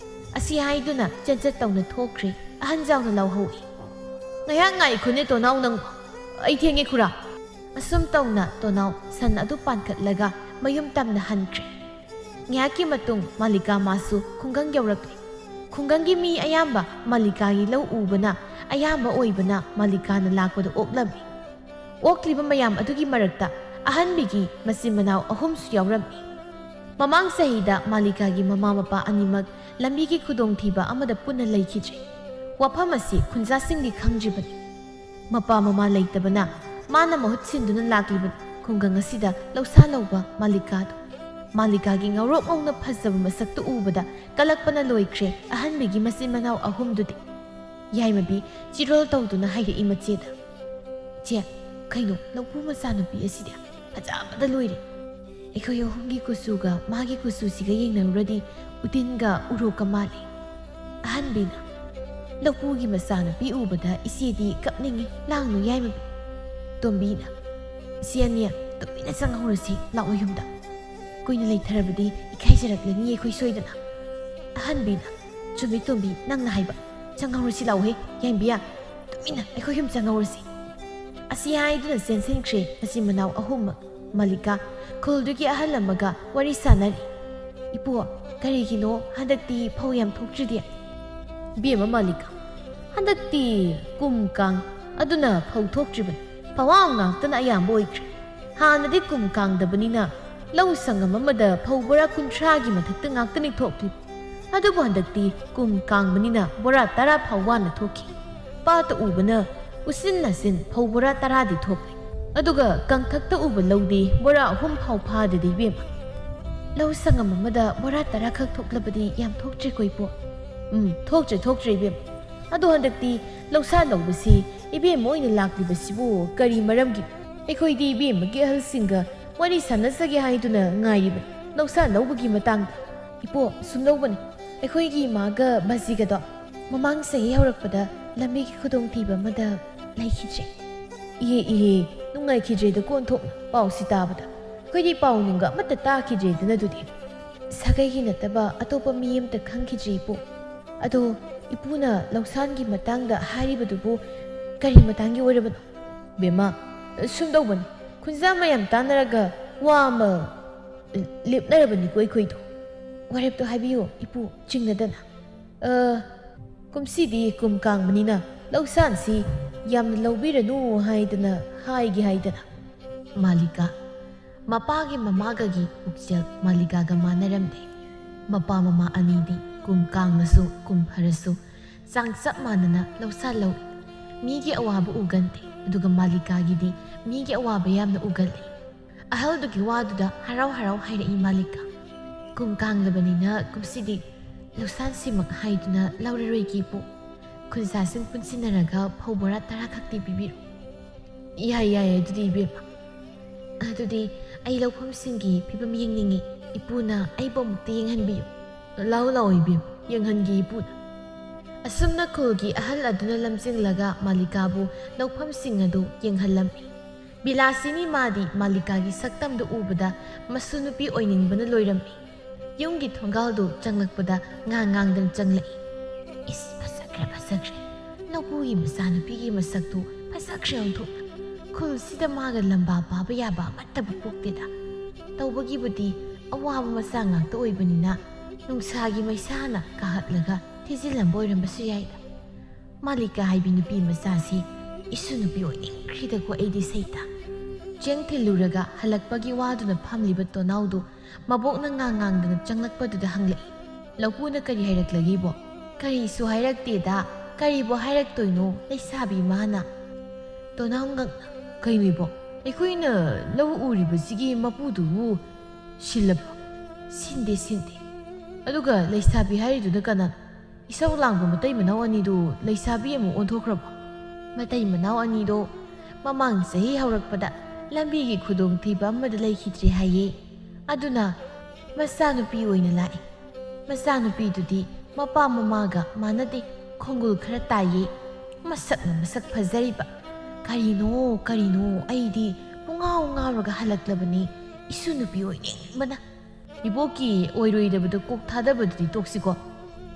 ꯑꯁꯤ ꯍꯥꯏꯗꯨꯅ ꯆꯠ ꯇꯧꯅ ꯊꯣꯛꯈ꯭ꯔꯦ ꯑꯍꯟꯖꯥꯎꯅ ꯂꯥꯎꯍꯧꯏ ꯉꯥꯏꯍꯥꯛ ꯉꯥꯏꯈꯣꯅꯦ ꯇꯣꯅꯥꯎ ꯅꯪꯕꯨ ꯑꯩ ꯊꯦꯡꯉꯦ ꯈꯨꯔꯥ ꯑꯁꯨꯝ ꯇꯧꯅ ꯇꯣꯅꯥꯎ ꯁꯟ ꯑꯗꯨ ꯄꯥꯟꯈꯠꯂꯒ ꯃꯌꯨꯝ ꯇꯝꯅ ꯍꯟꯈ꯭ꯔꯦ ꯉꯥꯏꯍꯥꯛꯀꯤ ꯃꯇꯨꯡ ꯃꯥꯂꯤꯀꯥ ꯃꯥꯁꯨ ꯈꯨꯡꯒꯪ ꯌꯧꯔꯛꯂꯤ ꯈꯨꯡꯒꯪꯒꯤ ꯃꯤ ꯑꯌꯥꯝꯕ ꯃꯥꯂꯤꯀꯥꯒꯤ ꯂꯧ ꯎꯕꯅ ꯑꯌꯥꯝꯕ ꯑꯣꯏꯕꯅ ꯃꯥꯂꯤꯀꯥꯅ ꯂꯥꯛꯄꯗ ꯑꯣꯛꯂꯝꯃꯤ ꯑꯣꯛꯂꯤꯕ ꯃꯌꯥꯝ ꯑꯗꯨꯒꯤ ꯃꯔꯛꯇ ꯑꯍꯟꯕꯤꯒꯤ ꯃꯆꯤꯟ ꯃꯅꯥꯎ 3ꯁꯨ ꯌꯥꯎꯔꯝꯃꯤ ꯃꯃꯥꯡ ꯆꯍꯤꯗ ꯃꯥꯂꯤꯀꯥꯒꯤ ꯃꯃꯥ ꯃꯄꯥ ꯑꯅꯤꯃꯛ ꯂꯝꯕꯤꯒꯤ ꯈꯨꯗꯣꯡꯊꯤꯕ ꯑꯃꯗ ꯄꯨꯟꯅ ꯂꯩꯈꯤꯗ꯭ꯔꯦ ꯋꯥꯐꯝ ꯑꯁꯤ ꯈꯨꯟꯖꯥꯁꯤꯡꯗꯤ ꯈꯪꯗ꯭ꯔꯤꯕꯅꯤ ꯃꯄꯥ ꯃꯃꯥ ꯂꯩꯇꯕꯅ ꯃꯥꯅ ꯃꯍꯨꯠ ꯁꯤꯟꯗꯨꯅ ꯂꯥꯛꯂꯤꯕ ꯈꯨꯡꯒꯪ ꯑꯁꯤꯗ ꯂꯧꯁꯥ ꯂꯧꯕ ꯃꯥꯂꯤꯀꯥꯒꯤ ꯉꯧꯔꯣꯛ ꯉꯧꯅ ꯐꯖꯕ ꯃꯁꯛꯇꯨ ꯎꯕꯗ ꯀꯂꯛꯄꯅ ꯂꯣꯏꯈ꯭ꯔꯦ ꯑꯍꯟꯕꯤꯒꯤ ꯃꯆꯤꯟ ꯃꯅꯥꯎ 3ꯗꯨꯗꯤ ꯌꯥꯏꯃꯕꯤ ꯆꯤꯔꯣꯜ ꯇꯧꯗꯨꯅ ꯍꯥꯏꯔꯛꯏ ꯃꯆꯦꯗ ꯆꯦ ꯀꯩꯅꯣ ꯂꯧꯄꯨ ꯃꯆꯥꯅꯨꯄꯤ ꯑꯁꯤꯗꯤ ꯐꯖꯕꯗ ꯂꯣꯏꯔꯦ ꯑꯩꯈꯣꯏ ꯑꯍꯨꯝꯒꯤ ꯀꯨꯆꯨꯒ ꯃꯥꯒꯤ ꯀꯨꯆꯨꯁꯤꯒ ꯌꯦꯡꯅꯔꯨꯔꯗꯤ ꯎꯇꯤꯟꯒ ꯎꯔꯣꯛꯀ ꯃꯥꯜꯂꯤ꯫ ꯑꯍꯟꯕꯤꯅ ꯂꯧꯄꯨꯒꯤ ꯃꯆꯥꯅꯨꯄꯤ ꯎꯕꯗ ꯏꯆꯦꯗꯤ ꯀꯞꯅꯤꯡꯉꯤ, ꯂꯥꯡꯅꯨ ꯌꯥꯏꯃꯕꯤ꯫ ꯇꯣꯝꯕꯤꯅ ꯏꯆꯦ ꯑꯅꯤ ꯇꯨꯃꯤꯟꯅ ꯆꯪꯍꯧꯔꯁꯤ, ꯂꯥꯛꯑꯣ ꯌꯨꯝꯗ꯫ ꯀꯨꯏꯅ ꯂꯩꯊꯔꯕꯗꯤ ꯏꯀꯥꯏꯖꯔꯛꯂꯅꯤ ꯑꯩꯈꯣꯏ ꯁꯣꯏꯗꯅ꯫ ꯑꯍꯟꯕꯤꯅ ꯆꯨꯝꯃꯤ ꯇꯣꯝꯕꯤ, ꯅꯪꯅ ꯍꯥꯏꯕ, ꯆꯪꯍꯧꯔꯁꯤ ꯂꯥꯛꯑꯣꯍꯦ ꯌꯥꯏꯝꯕꯤꯌꯥ, ꯇꯨꯃꯤꯟꯅ ꯑꯩꯈꯣꯏ ꯌꯨꯝ ꯆꯪꯍꯧꯔꯁꯤ꯫ ꯑꯁꯤ ꯍꯥꯏꯗꯨꯅ ꯆꯦꯟꯁꯤꯟꯈ꯭ꯔꯦ ꯃꯆꯤꯟ ꯃꯅꯥꯎ ꯑꯍꯨꯝꯃꯛ꯫ ꯃꯜꯂꯤꯀꯥ ꯈꯨꯜꯗꯨꯒꯤ ꯑꯍꯜ ꯑꯃꯒ ꯋꯥꯔꯤ ꯁꯥꯟꯅꯔꯤ꯫ ꯏꯄꯨ, ꯀꯔꯤꯒꯤꯅꯣ ꯍꯟꯗꯛꯇꯤ ꯐꯧ ꯌꯥꯝ ꯊꯣꯛꯇ꯭ꯔꯤꯗꯤ? ꯕꯦꯝꯃ ꯃꯜꯂꯤꯀꯥ, ꯍꯟꯗꯛꯇꯤ ꯀꯨꯝ ꯀꯥꯡ ꯑꯗꯨꯅ ꯐꯧ ꯊꯣꯛꯇ꯭ꯔꯤꯕꯅꯤ, ꯐꯧꯍꯥꯎ ꯉꯥꯛꯇꯅ ꯑꯌꯥꯝꯕ ꯑꯣꯏꯈ꯭ꯔꯦ꯫ ꯍꯥꯟꯅꯗꯤ ꯀꯨꯝ ꯀꯥꯡꯗꯕꯅꯤꯅ ꯂꯧ ꯁꯪꯒꯝ ꯑꯃꯗ ꯐꯧ ꯕꯣꯔꯥ 30ꯒꯤ ꯃꯊꯛꯇ ꯉꯥꯛꯇꯅꯤ ꯊꯣꯛꯂꯤꯕ꯫ ꯑꯗꯨꯕꯨ ꯍꯟꯗꯛꯇꯤ ꯀꯨꯝ ꯀꯥꯡꯕꯅꯤꯅ ꯕꯣꯔꯥ 10 ꯐꯥꯎ ꯋꯥꯅ ꯊꯣꯛꯈꯤ꯫ ꯄꯥꯠꯇ ꯎꯕꯅ ꯎꯆꯤꯟ ꯅꯥꯆꯤꯟ ꯐꯧ ꯕꯣꯔꯥ 10ꯗꯤ ꯊꯣꯛꯂꯤ꯫ ꯑꯗꯨꯒ ꯀꯪꯊꯛꯇ ꯎꯕ ꯂꯧꯗꯤ ꯕꯣꯔꯥ 3 ꯐꯥꯎ ꯐꯥꯗꯦꯗ ꯏꯕꯦꯝꯃ꯫ ꯂꯧ ꯁꯪꯒꯝ ꯑꯃꯗ ꯕꯣꯔꯥ 10 ꯈꯛ ꯊꯣꯛꯂꯕꯗꯤ ꯌꯥꯝ ꯊꯣꯛꯇ꯭ꯔꯦꯀꯣ ꯏꯄꯨ? ꯊꯣꯛꯇ꯭ꯔꯦ ꯏꯕꯦꯝꯃ꯫ ꯑꯗꯣ ꯍꯟꯗꯛꯇꯤ ꯂꯧꯁꯥ ꯂꯧꯕꯁꯤ ꯏꯕꯦꯝꯃ ꯑꯣꯏꯅ ꯂꯥꯛꯂꯤꯕꯁꯤꯕꯨ ꯀꯔꯤ ꯃꯔꯝꯒꯤ? ꯑꯩꯈꯣꯏꯗꯤ ꯏꯕꯦꯝꯃꯒꯤ ꯑꯍꯜꯁꯤꯡꯒ ꯋꯥꯔꯤ ꯁꯥꯟꯅꯖꯒꯦ ꯍꯥꯏꯗꯨꯅ ꯉꯥꯏꯔꯤꯕꯅꯤ ꯂꯧꯁꯥ ꯂꯧꯕꯒꯤ ꯃꯇꯥꯡꯗ꯫ ꯏꯄꯨ, ꯁꯨꯝꯗꯧꯕꯅꯤ, ꯑꯩꯈꯣꯏꯒꯤ ꯏꯃꯥꯒ ꯕꯥꯖꯤꯒꯗꯣ ꯃꯃꯥꯡ ꯆꯍꯤ ꯍꯧꯔꯛꯄꯗ ꯂꯝꯕꯤꯒꯤ ꯈꯨꯗꯣꯡꯊꯤꯕ ꯑꯃꯗ ꯂꯩꯈꯤꯗ꯭ꯔꯦ꯫ ꯏꯍꯦ, ꯅꯨꯡꯉꯥꯏꯈꯤꯗ꯭ꯔꯦꯗꯀꯣ ꯑꯣꯟꯊꯣꯛꯅ ꯄꯥꯎꯁꯤ ꯇꯥꯕꯗ꯫ ꯑꯩꯈꯣꯏꯗꯤ ꯄꯥꯎ ꯅꯨꯡꯒ ꯑꯃꯠꯇ ꯇꯥꯈꯤꯗ꯭ꯔꯦꯗꯅ ꯑꯗꯨꯗꯤ꯫ ꯁꯥꯒꯩꯒꯤ ꯅꯠꯇꯕ ꯑꯇꯣꯞꯄ ꯃꯤ ꯑꯃꯇ ꯈꯪꯈꯤꯗ꯭ꯔꯦ ꯏꯄꯨ꯫ ꯑꯗꯣ ꯏꯄꯨꯅ ꯂꯧꯁꯥꯟꯒꯤ ꯃꯇꯥꯡꯗ ꯍꯥꯏꯔꯤꯕꯗꯨꯕꯨ ꯀꯔꯤ ꯃꯇꯥꯡꯒꯤ ꯑꯣꯏꯔꯕꯅꯣ? ꯕꯦꯝꯃ, ꯁꯨꯝꯗꯧꯕꯅꯤ, ꯈꯨꯟꯖꯥ ꯃꯌꯥꯝ ꯇꯥꯟꯅꯔꯒ ꯋꯥ ꯑꯃ ꯂꯦꯞꯅꯔꯕꯅꯤꯀꯣ ꯑꯩꯈꯣꯏꯗꯣ꯫ ꯋꯥꯔꯦꯞꯇꯣ ꯍꯥꯏꯕꯤꯌꯣ ꯏꯄꯨ, ꯆꯤꯡꯅꯗꯅ꯫ ꯀꯨꯝꯁꯤꯗꯤ ꯀꯨꯝ ꯀꯥꯡꯕꯅꯤꯅ ꯂꯧꯁꯥꯟꯁꯤ ꯌꯥꯝꯅ ꯂꯧꯕꯤꯔꯅꯨ ꯍꯥꯏꯗꯅ ꯍꯥꯏꯗꯅ꯫ ꯃꯥꯂꯤꯀꯥ ꯃꯄꯥꯒꯤ ꯃꯃꯥꯒꯒꯤ ꯄꯨꯛꯆꯦꯜ ꯃꯥꯂꯤꯀꯥꯒ ꯃꯥꯟꯅꯔꯝꯗꯦ꯫ ꯃꯄꯥ ꯃꯃꯥ ꯑꯅꯤꯗꯤ ꯀꯨꯝ ꯀꯥꯡꯂꯁꯨ ꯀꯨꯝ ꯐꯔꯁꯨ ꯆꯥꯡ ꯆꯞ ꯃꯥꯟꯅꯅ ꯂꯧꯁꯥ ꯂꯧꯏ꯫ ꯃꯤꯒꯤ ꯑꯋꯥꯕ ꯎꯒꯟꯗꯦ, ꯑꯗꯨꯒ ꯃꯥꯂꯤꯀꯥꯒꯤꯗꯤ ꯃꯤꯒꯤ ꯑꯋꯥꯕ ꯌꯥꯝꯅ ꯎꯒꯜꯂꯤ꯫ ꯑꯍꯜꯗꯨꯒꯤ ꯋꯥꯗꯨꯗ ꯍꯔꯥꯎ ꯍꯔꯥꯎ ꯍꯥꯏꯔꯛꯏ ꯃꯥꯂꯤꯀꯥ꯫ ꯀꯨꯝ ꯀꯥꯡꯂꯕꯅꯤꯅ ꯀꯨꯝꯁꯤꯗꯤ ꯂꯧꯁꯥꯟꯁꯤꯃꯛ ꯍꯥꯏꯗꯨꯅ ꯂꯧꯔꯔꯣꯏꯒꯦ ꯏꯄꯨ꯫ ꯈꯨꯟꯖꯥꯁꯤꯡ ꯄꯨꯟꯁꯤꯟꯅꯔꯒ ꯐꯧ ꯕꯣꯔꯥ 10 ꯈꯛꯇꯤ ꯄꯤꯕꯤꯔꯣ꯫ ꯌꯥꯏ ꯑꯗꯨꯗꯤ ꯏꯕꯦꯝꯃ꯫ ꯑꯗꯨꯗꯤ ꯑꯩ ꯂꯧꯐꯝꯁꯤꯡꯒꯤ ꯐꯤꯕꯝ ꯌꯦꯡꯅꯤꯡꯉꯤ, ꯏꯄꯨꯅ ꯑꯩꯕꯨ ꯑꯃꯨꯛꯇ ꯌꯦꯡꯍꯟꯕꯤꯌꯨ꯫ ꯂꯥꯛꯑꯣ ꯏꯕꯦꯝꯃ, ꯌꯦꯡꯍꯟꯒꯦ ꯏꯄꯨꯅ꯫ ꯑꯁꯨꯝꯅ ꯈꯨꯜꯒꯤ ꯑꯍꯜ ꯑꯗꯨꯅ ꯂꯝꯖꯤꯡꯂꯒ ꯃꯥꯂꯤꯀꯥꯕꯨ ꯂꯧꯐꯝꯁꯤꯡ ꯑꯗꯨ ꯌꯦꯡꯍꯜꯂꯝꯃꯤ꯫ ꯕꯤꯂꯥꯁꯤꯅꯤ ꯃꯥꯗꯤ ꯃꯥꯂꯤꯀꯥꯒꯤ ꯁꯛꯇꯝꯗꯨ ꯎꯕꯗ ꯃꯁꯨ ꯅꯨꯄꯤ ꯑꯣꯏꯅꯤꯡꯕꯅ ꯂꯣꯏꯔꯝꯃꯤ꯫ ꯌꯨꯝꯒꯤ ꯊꯣꯡꯒꯥꯜꯗꯨ ꯆꯪꯂꯛꯄꯗ ꯉꯥꯡꯗꯅ ꯆꯪꯂꯛꯏ꯫ ꯏꯁ, ꯐꯖꯈ꯭ꯔꯦ, ꯂꯧꯄꯨꯒꯤ ꯃꯆꯥꯅꯨꯄꯤꯒꯤ ꯃꯁꯛꯇꯨ ꯐꯖꯈ꯭ꯔꯦ ꯑꯣꯟꯊꯣꯛꯅ꯫ ꯈꯨꯜꯁꯤꯗ ꯃꯥꯒ ꯂꯝꯕꯥ ꯄꯥꯕ ꯌꯥꯕ ꯑꯃꯠꯇꯕꯨ ꯄꯣꯛꯇꯦꯗ꯫ ꯇꯧꯕꯒꯤꯕꯨꯗꯤ ꯑꯋꯥꯕ ꯃꯆꯥ ꯉꯥꯛꯇ ꯑꯣꯏꯕꯅꯤꯅ ꯅꯨꯡꯁꯥꯒꯤ ꯃꯩꯁꯥꯅ ꯀꯥꯍꯠꯂꯒ ꯊꯤꯖꯤꯜꯂꯝꯕ ꯑꯣꯏꯔꯝꯕꯁꯨ ꯌꯥꯏꯗ꯫ ꯃꯥꯂꯤꯀꯥ ꯍꯥꯏꯕꯤ ꯅꯨꯄꯤ ꯃꯆꯥꯁꯤ ꯏꯁꯨ ꯅꯨꯄꯤ ꯑꯣꯏꯅꯤꯡꯈ꯭ꯔꯤꯗꯀꯣ ꯑꯩꯗꯤ ꯁꯩꯇ꯫ ꯆꯦꯡ ꯊꯤꯜꯂꯨꯔꯒ ꯍꯜꯂꯛꯄꯒꯤ ꯋꯥꯗꯨꯅ ꯐꯝꯂꯤꯕ ꯇꯣꯅꯥꯎꯗꯨ ꯃꯕꯣꯛꯅ ꯉꯥꯡꯗꯅ ꯆꯪꯂꯛꯄꯗꯨꯗ ꯍꯪꯂꯛꯏ꯫ ꯂꯧꯄꯨꯅ ꯀꯔꯤ ꯍꯥꯏꯔꯛꯂꯒꯦꯕꯣ? ꯀꯔꯤꯁꯨ ꯍꯥꯏꯔꯛꯇꯦꯗ, ꯀꯔꯤꯕꯨ ꯍꯥꯏꯔꯛꯇꯣꯏꯅꯣ ꯂꯩꯁꯥꯕꯤ ꯃꯥꯅ꯫ ꯇꯣꯅꯥꯎ ꯉꯛꯅ ꯀꯩꯅꯣ ꯏꯕꯣ, ꯑꯩꯈꯣꯏꯅ ꯂꯧ ꯎꯔꯤꯕꯁꯤꯒꯤ ꯃꯄꯨꯗꯨꯕꯨ ꯁꯤꯜꯂꯕ꯭ꯔꯣ? ꯁꯤꯟꯗꯦ꯫ ꯑꯗꯨꯒ ꯂꯩꯁꯥꯕꯤ ꯍꯥꯏꯔꯤꯗꯨꯅ ꯀꯅꯥꯅꯣ? ꯏꯁꯧ ꯂꯥꯡꯕ ꯃꯇꯩ ꯃꯅꯥꯎ ꯑꯅꯤꯗꯨ ꯂꯩꯁꯥꯕꯤ ꯑꯃꯨꯛ ꯑꯣꯟꯊꯣꯛꯈ꯭ꯔꯕꯣ? ꯃꯇꯩ ꯃꯅꯥꯎ ꯑꯅꯤꯗꯣ ꯃꯃꯥꯡ ꯆꯍꯤ ꯍꯧꯔꯛꯄꯗ ꯂꯝꯕꯤꯒꯤ ꯈꯨꯗꯣꯡꯊꯤꯕ ꯑꯃꯗ ꯂꯩꯈꯤꯗ꯭ꯔꯦ ꯍꯥꯏꯌꯦ꯫ ꯑꯗꯨꯅ ꯃꯆꯥꯅꯨꯄꯤ ꯑꯣꯏꯅ ꯂꯥꯛꯏ꯫ ꯃꯆꯥꯅꯨꯄꯤꯗꯨꯗꯤ ꯃꯄꯥ ꯃꯃꯥꯒ ꯃꯥꯟꯅꯗꯦ, ꯈꯣꯡꯒꯨꯜ ꯈꯔ ꯇꯥꯏꯌꯦ, ꯃꯁꯛꯅ ꯃꯁꯛ ꯐꯖꯔꯤꯕ꯫ ꯀꯔꯤꯅꯣ ꯑꯩꯗꯤ ꯉꯥꯎꯔꯒ ꯍꯜꯂꯛꯂꯕꯅꯤ ꯏꯁꯨ ꯅꯨꯄꯤ ꯑꯣꯏꯅꯤꯡꯕꯅ꯫ ꯏꯕꯣꯛꯀꯤ ꯑꯣꯏꯔꯣꯏꯗꯕꯗ ꯀꯣꯛ ꯊꯥꯗꯕꯗꯨꯗꯤ ꯇꯣꯛꯁꯤꯀꯣ꯫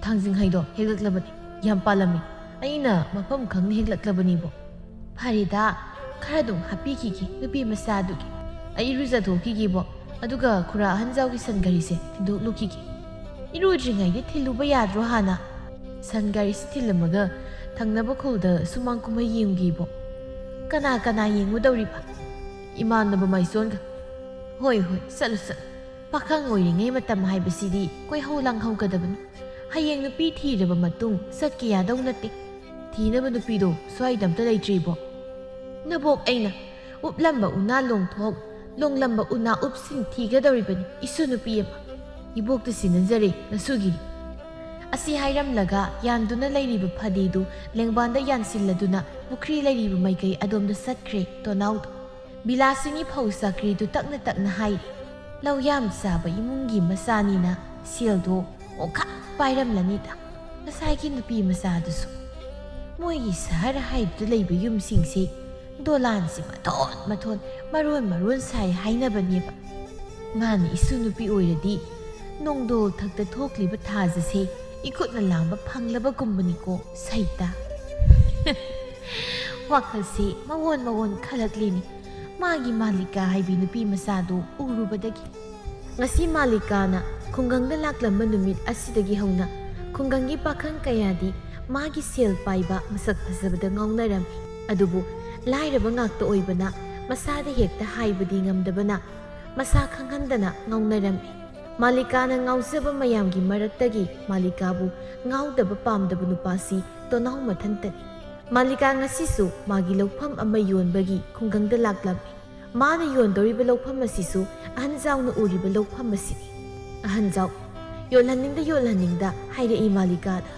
ꯊꯥꯡꯖꯤꯡ ꯍꯩꯗꯣ ꯍꯦꯛꯂꯛꯂꯕꯅꯤ, ꯌꯥꯝ ꯄꯥꯜꯂꯝꯃꯤ, ꯑꯩꯅ ꯃꯐꯝ ꯈꯪꯅ ꯍꯦꯛꯂꯛꯂꯕꯅꯤꯕꯣ꯫ ꯐꯔꯦꯗ, ꯈꯔꯗꯨꯝ ꯍꯥꯞꯄꯤꯈꯤꯒꯦ ꯅꯨꯄꯤ ꯃꯆꯥꯗꯨꯒꯤ꯫ ꯑꯩ ꯏꯔꯨꯖꯊꯣꯛꯈꯤꯒꯦꯕꯣ, ꯑꯗꯨꯒ ꯈꯨꯔꯥ ꯑꯍꯟꯖꯥꯎꯒꯤ ꯁꯟ ꯒꯥꯔꯤꯁꯦ ꯊꯤꯟꯗꯣꯛꯂꯨꯈꯤꯒꯦ꯫ ꯏꯔꯨꯗ꯭ꯔꯤꯉꯩꯗ ꯊꯤꯜꯂꯨꯕ ꯌꯥꯗ꯭ꯔꯣ ꯍꯥꯟꯅ? ꯁꯟ ꯒꯥꯔꯤꯁꯤ ꯊꯤꯜꯂꯝꯃꯒ ꯊꯪꯅꯕ ꯈꯨꯜꯗ ꯁꯨꯃꯥꯡ ꯀꯨꯝꯍꯩ ꯌꯦꯡꯒꯦꯕꯣ꯫ ꯀꯅꯥ ꯌꯦꯡꯉꯨꯗꯧꯔꯤꯕ? ꯏꯃꯥꯟꯅꯕ ꯃꯥꯏꯁꯣꯟꯒ꯫ ꯍꯣꯏ, ꯆꯠꯂꯨ꯫ ꯄꯥꯈꯪ ꯑꯣꯏꯔꯤꯉꯩ ꯃꯇꯝ ꯍꯥꯏꯕꯁꯤꯗꯤ ꯀꯣꯏꯍꯧ ꯂꯥꯡꯍꯧꯒꯗꯕꯅꯤ꯫ ꯍꯌꯦꯡ ꯅꯨꯄꯤ ꯊꯤꯔꯕ ꯃꯇꯨꯡ ꯆꯠꯀꯦ ꯌꯥꯗꯧ ꯅꯠꯇꯦ꯫ ꯊꯤꯅꯕ ꯅꯨꯄꯤꯗꯣ ꯁ꯭ꯋꯥꯏꯗ ꯑꯝꯇ ꯂꯩꯇ꯭ꯔꯤꯕꯣ? ꯅꯕꯣꯛ ꯑꯩꯅ ꯎꯞꯂꯝꯕ ꯎꯅꯥ ꯂꯣꯡꯊꯣꯛ, ꯂꯣꯡꯂꯝꯕ ꯎꯅꯥ ꯎꯞꯁꯤꯟ ꯊꯤꯒꯗꯧꯔꯤꯕꯅꯤ ꯏꯁꯨ ꯅꯨꯄꯤ ꯑꯃ꯫ ꯏꯕꯣꯛꯇ ꯁꯤꯟꯅꯖꯔꯦ ꯅꯁꯨꯒꯤꯔꯤ꯫ ꯑꯁꯤ ꯍꯥꯏꯔꯝꯂꯒ ꯌꯥꯟꯗꯨꯅ ꯂꯩꯔꯤꯕ ꯐꯗꯤꯗꯨ ꯂꯦꯡꯕꯥꯟꯗ ꯌꯥꯟꯁꯤꯜꯂꯗꯨꯅ ꯄꯨꯈ꯭ꯔꯤ ꯂꯩꯔꯤꯕ ꯃꯥꯏꯀꯩ ꯑꯗꯣꯝꯗ ꯆꯠꯈ꯭ꯔꯦ ꯇꯣꯅꯥꯎꯗꯨ꯫ ꯕꯤꯂꯥꯁꯤꯅꯤ ꯐꯧ ꯆꯥꯀ꯭ꯔꯤꯗꯨ ꯇꯛꯅ ꯍꯥꯏꯔꯤ꯫ ꯂꯧ ꯌꯥꯝ ꯆꯥꯕ ꯏꯃꯨꯡꯒꯤ ꯃꯆꯥꯅꯤꯅ ꯁꯦꯜꯗꯣ ꯑꯣꯈꯥꯛ ꯄꯥꯏꯔꯝꯂꯅꯤꯗ ꯉꯁꯥꯏꯒꯤ ꯅꯨꯄꯤ ꯃꯆꯥꯗꯨꯁꯨ ꯃꯣꯏꯒꯤ ꯁꯍꯔ ꯍꯥꯏꯕꯗ ꯂꯩꯕ ꯌꯨꯝꯁꯤꯡꯁꯤ ꯗꯣꯂꯥꯟꯁꯤ ꯃꯊꯣꯟ ꯃꯔꯣꯟ ꯁꯥꯏ ꯍꯥꯏꯅꯕꯅꯦꯕ ꯃꯥꯅ ꯏꯁꯨ ꯅꯨꯄꯤ ꯑꯣꯏꯔꯗꯤ ꯅꯣꯡꯗꯣꯜ ꯊꯛꯇ ꯊꯣꯛꯂꯤꯕ ꯊꯥꯖꯁꯦ 이곳나 ꯂꯥꯝꯕ ꯐꯪꯂꯕꯒꯨꯝꯕꯅꯤꯀꯣ ꯁꯩꯇ ꯋꯥꯈꯜꯁꯤ ꯃꯋꯣꯟ ꯈꯜꯂꯛꯂꯤꯅꯤ ꯃꯥꯒꯤ ꯃꯥꯂꯤꯀꯥ ꯍꯥꯏꯕꯤ ꯅꯨꯄꯤ ꯃꯆꯥꯗꯨ ꯎꯔꯨꯕꯗꯒꯤ ꯉꯁꯤ ꯃꯥꯂꯤꯀꯥꯅ ꯈꯨꯡꯒꯪꯗ ꯂꯥꯛꯂꯝꯕ ꯅꯨꯃꯤꯠ ꯑꯁꯤꯗꯒꯤ ꯍꯧꯅ ꯈꯨꯡꯒꯪꯒꯤ ꯄꯥꯈꯪ ꯀꯌꯥꯗꯤ ꯃꯥꯒꯤ ꯁꯦꯜ ꯄꯥꯏꯕ ꯃꯁꯛ ꯐꯖꯕꯗ ꯉꯥꯎꯅꯔꯝꯃꯤ ꯑꯗꯨꯕꯨ ꯂꯥꯏꯔꯕ ꯉꯥꯛꯇ ꯑꯣꯏꯕꯅ ꯃꯁꯥꯗ ꯍꯦꯛꯇ ꯍꯥꯏꯕꯗꯤ ꯉꯝꯗꯕꯅ ꯃꯁꯥ ꯈꯪꯍꯟꯗꯅ ꯉꯥꯎꯅꯔꯝꯃꯤ ꯃꯥꯂꯤꯀꯥꯅ ꯉꯥꯎꯖꯕ ꯃꯌꯥꯝꯒꯤ ꯃꯔꯛꯇꯒꯤ ꯃꯥꯂꯤꯀꯥꯕꯨ ꯉꯥꯎꯗꯕ ꯄꯥꯝꯗꯕ ꯅꯨꯄꯥꯁꯤ ꯇꯣꯅꯥꯎ ꯃꯊꯟꯇꯅꯤ ꯃꯥꯂꯤꯀꯥ ꯉꯁꯤꯁꯨ ꯃꯥꯒꯤ ꯂꯧꯐꯝ ꯑꯃ ꯌꯣꯟꯕꯒꯤ ꯈꯨꯡꯒꯪꯗ ꯂꯥꯛꯂꯝꯃꯤ ꯃꯥꯅ ꯌꯣꯟꯗꯧꯔꯤꯕ ꯂꯧꯐꯝ ꯑꯁꯤꯁꯨ ꯑꯍꯟꯖꯥꯎꯅ ꯎꯔꯤꯕ ꯂꯧꯐꯝ ꯑꯁꯤꯅꯤ ꯑꯍꯟꯖꯥꯎ ꯌꯣꯜꯍꯟꯅꯤꯡꯗ ꯍꯥꯏꯔꯛꯏ ꯃꯥꯂꯤꯀꯥꯗ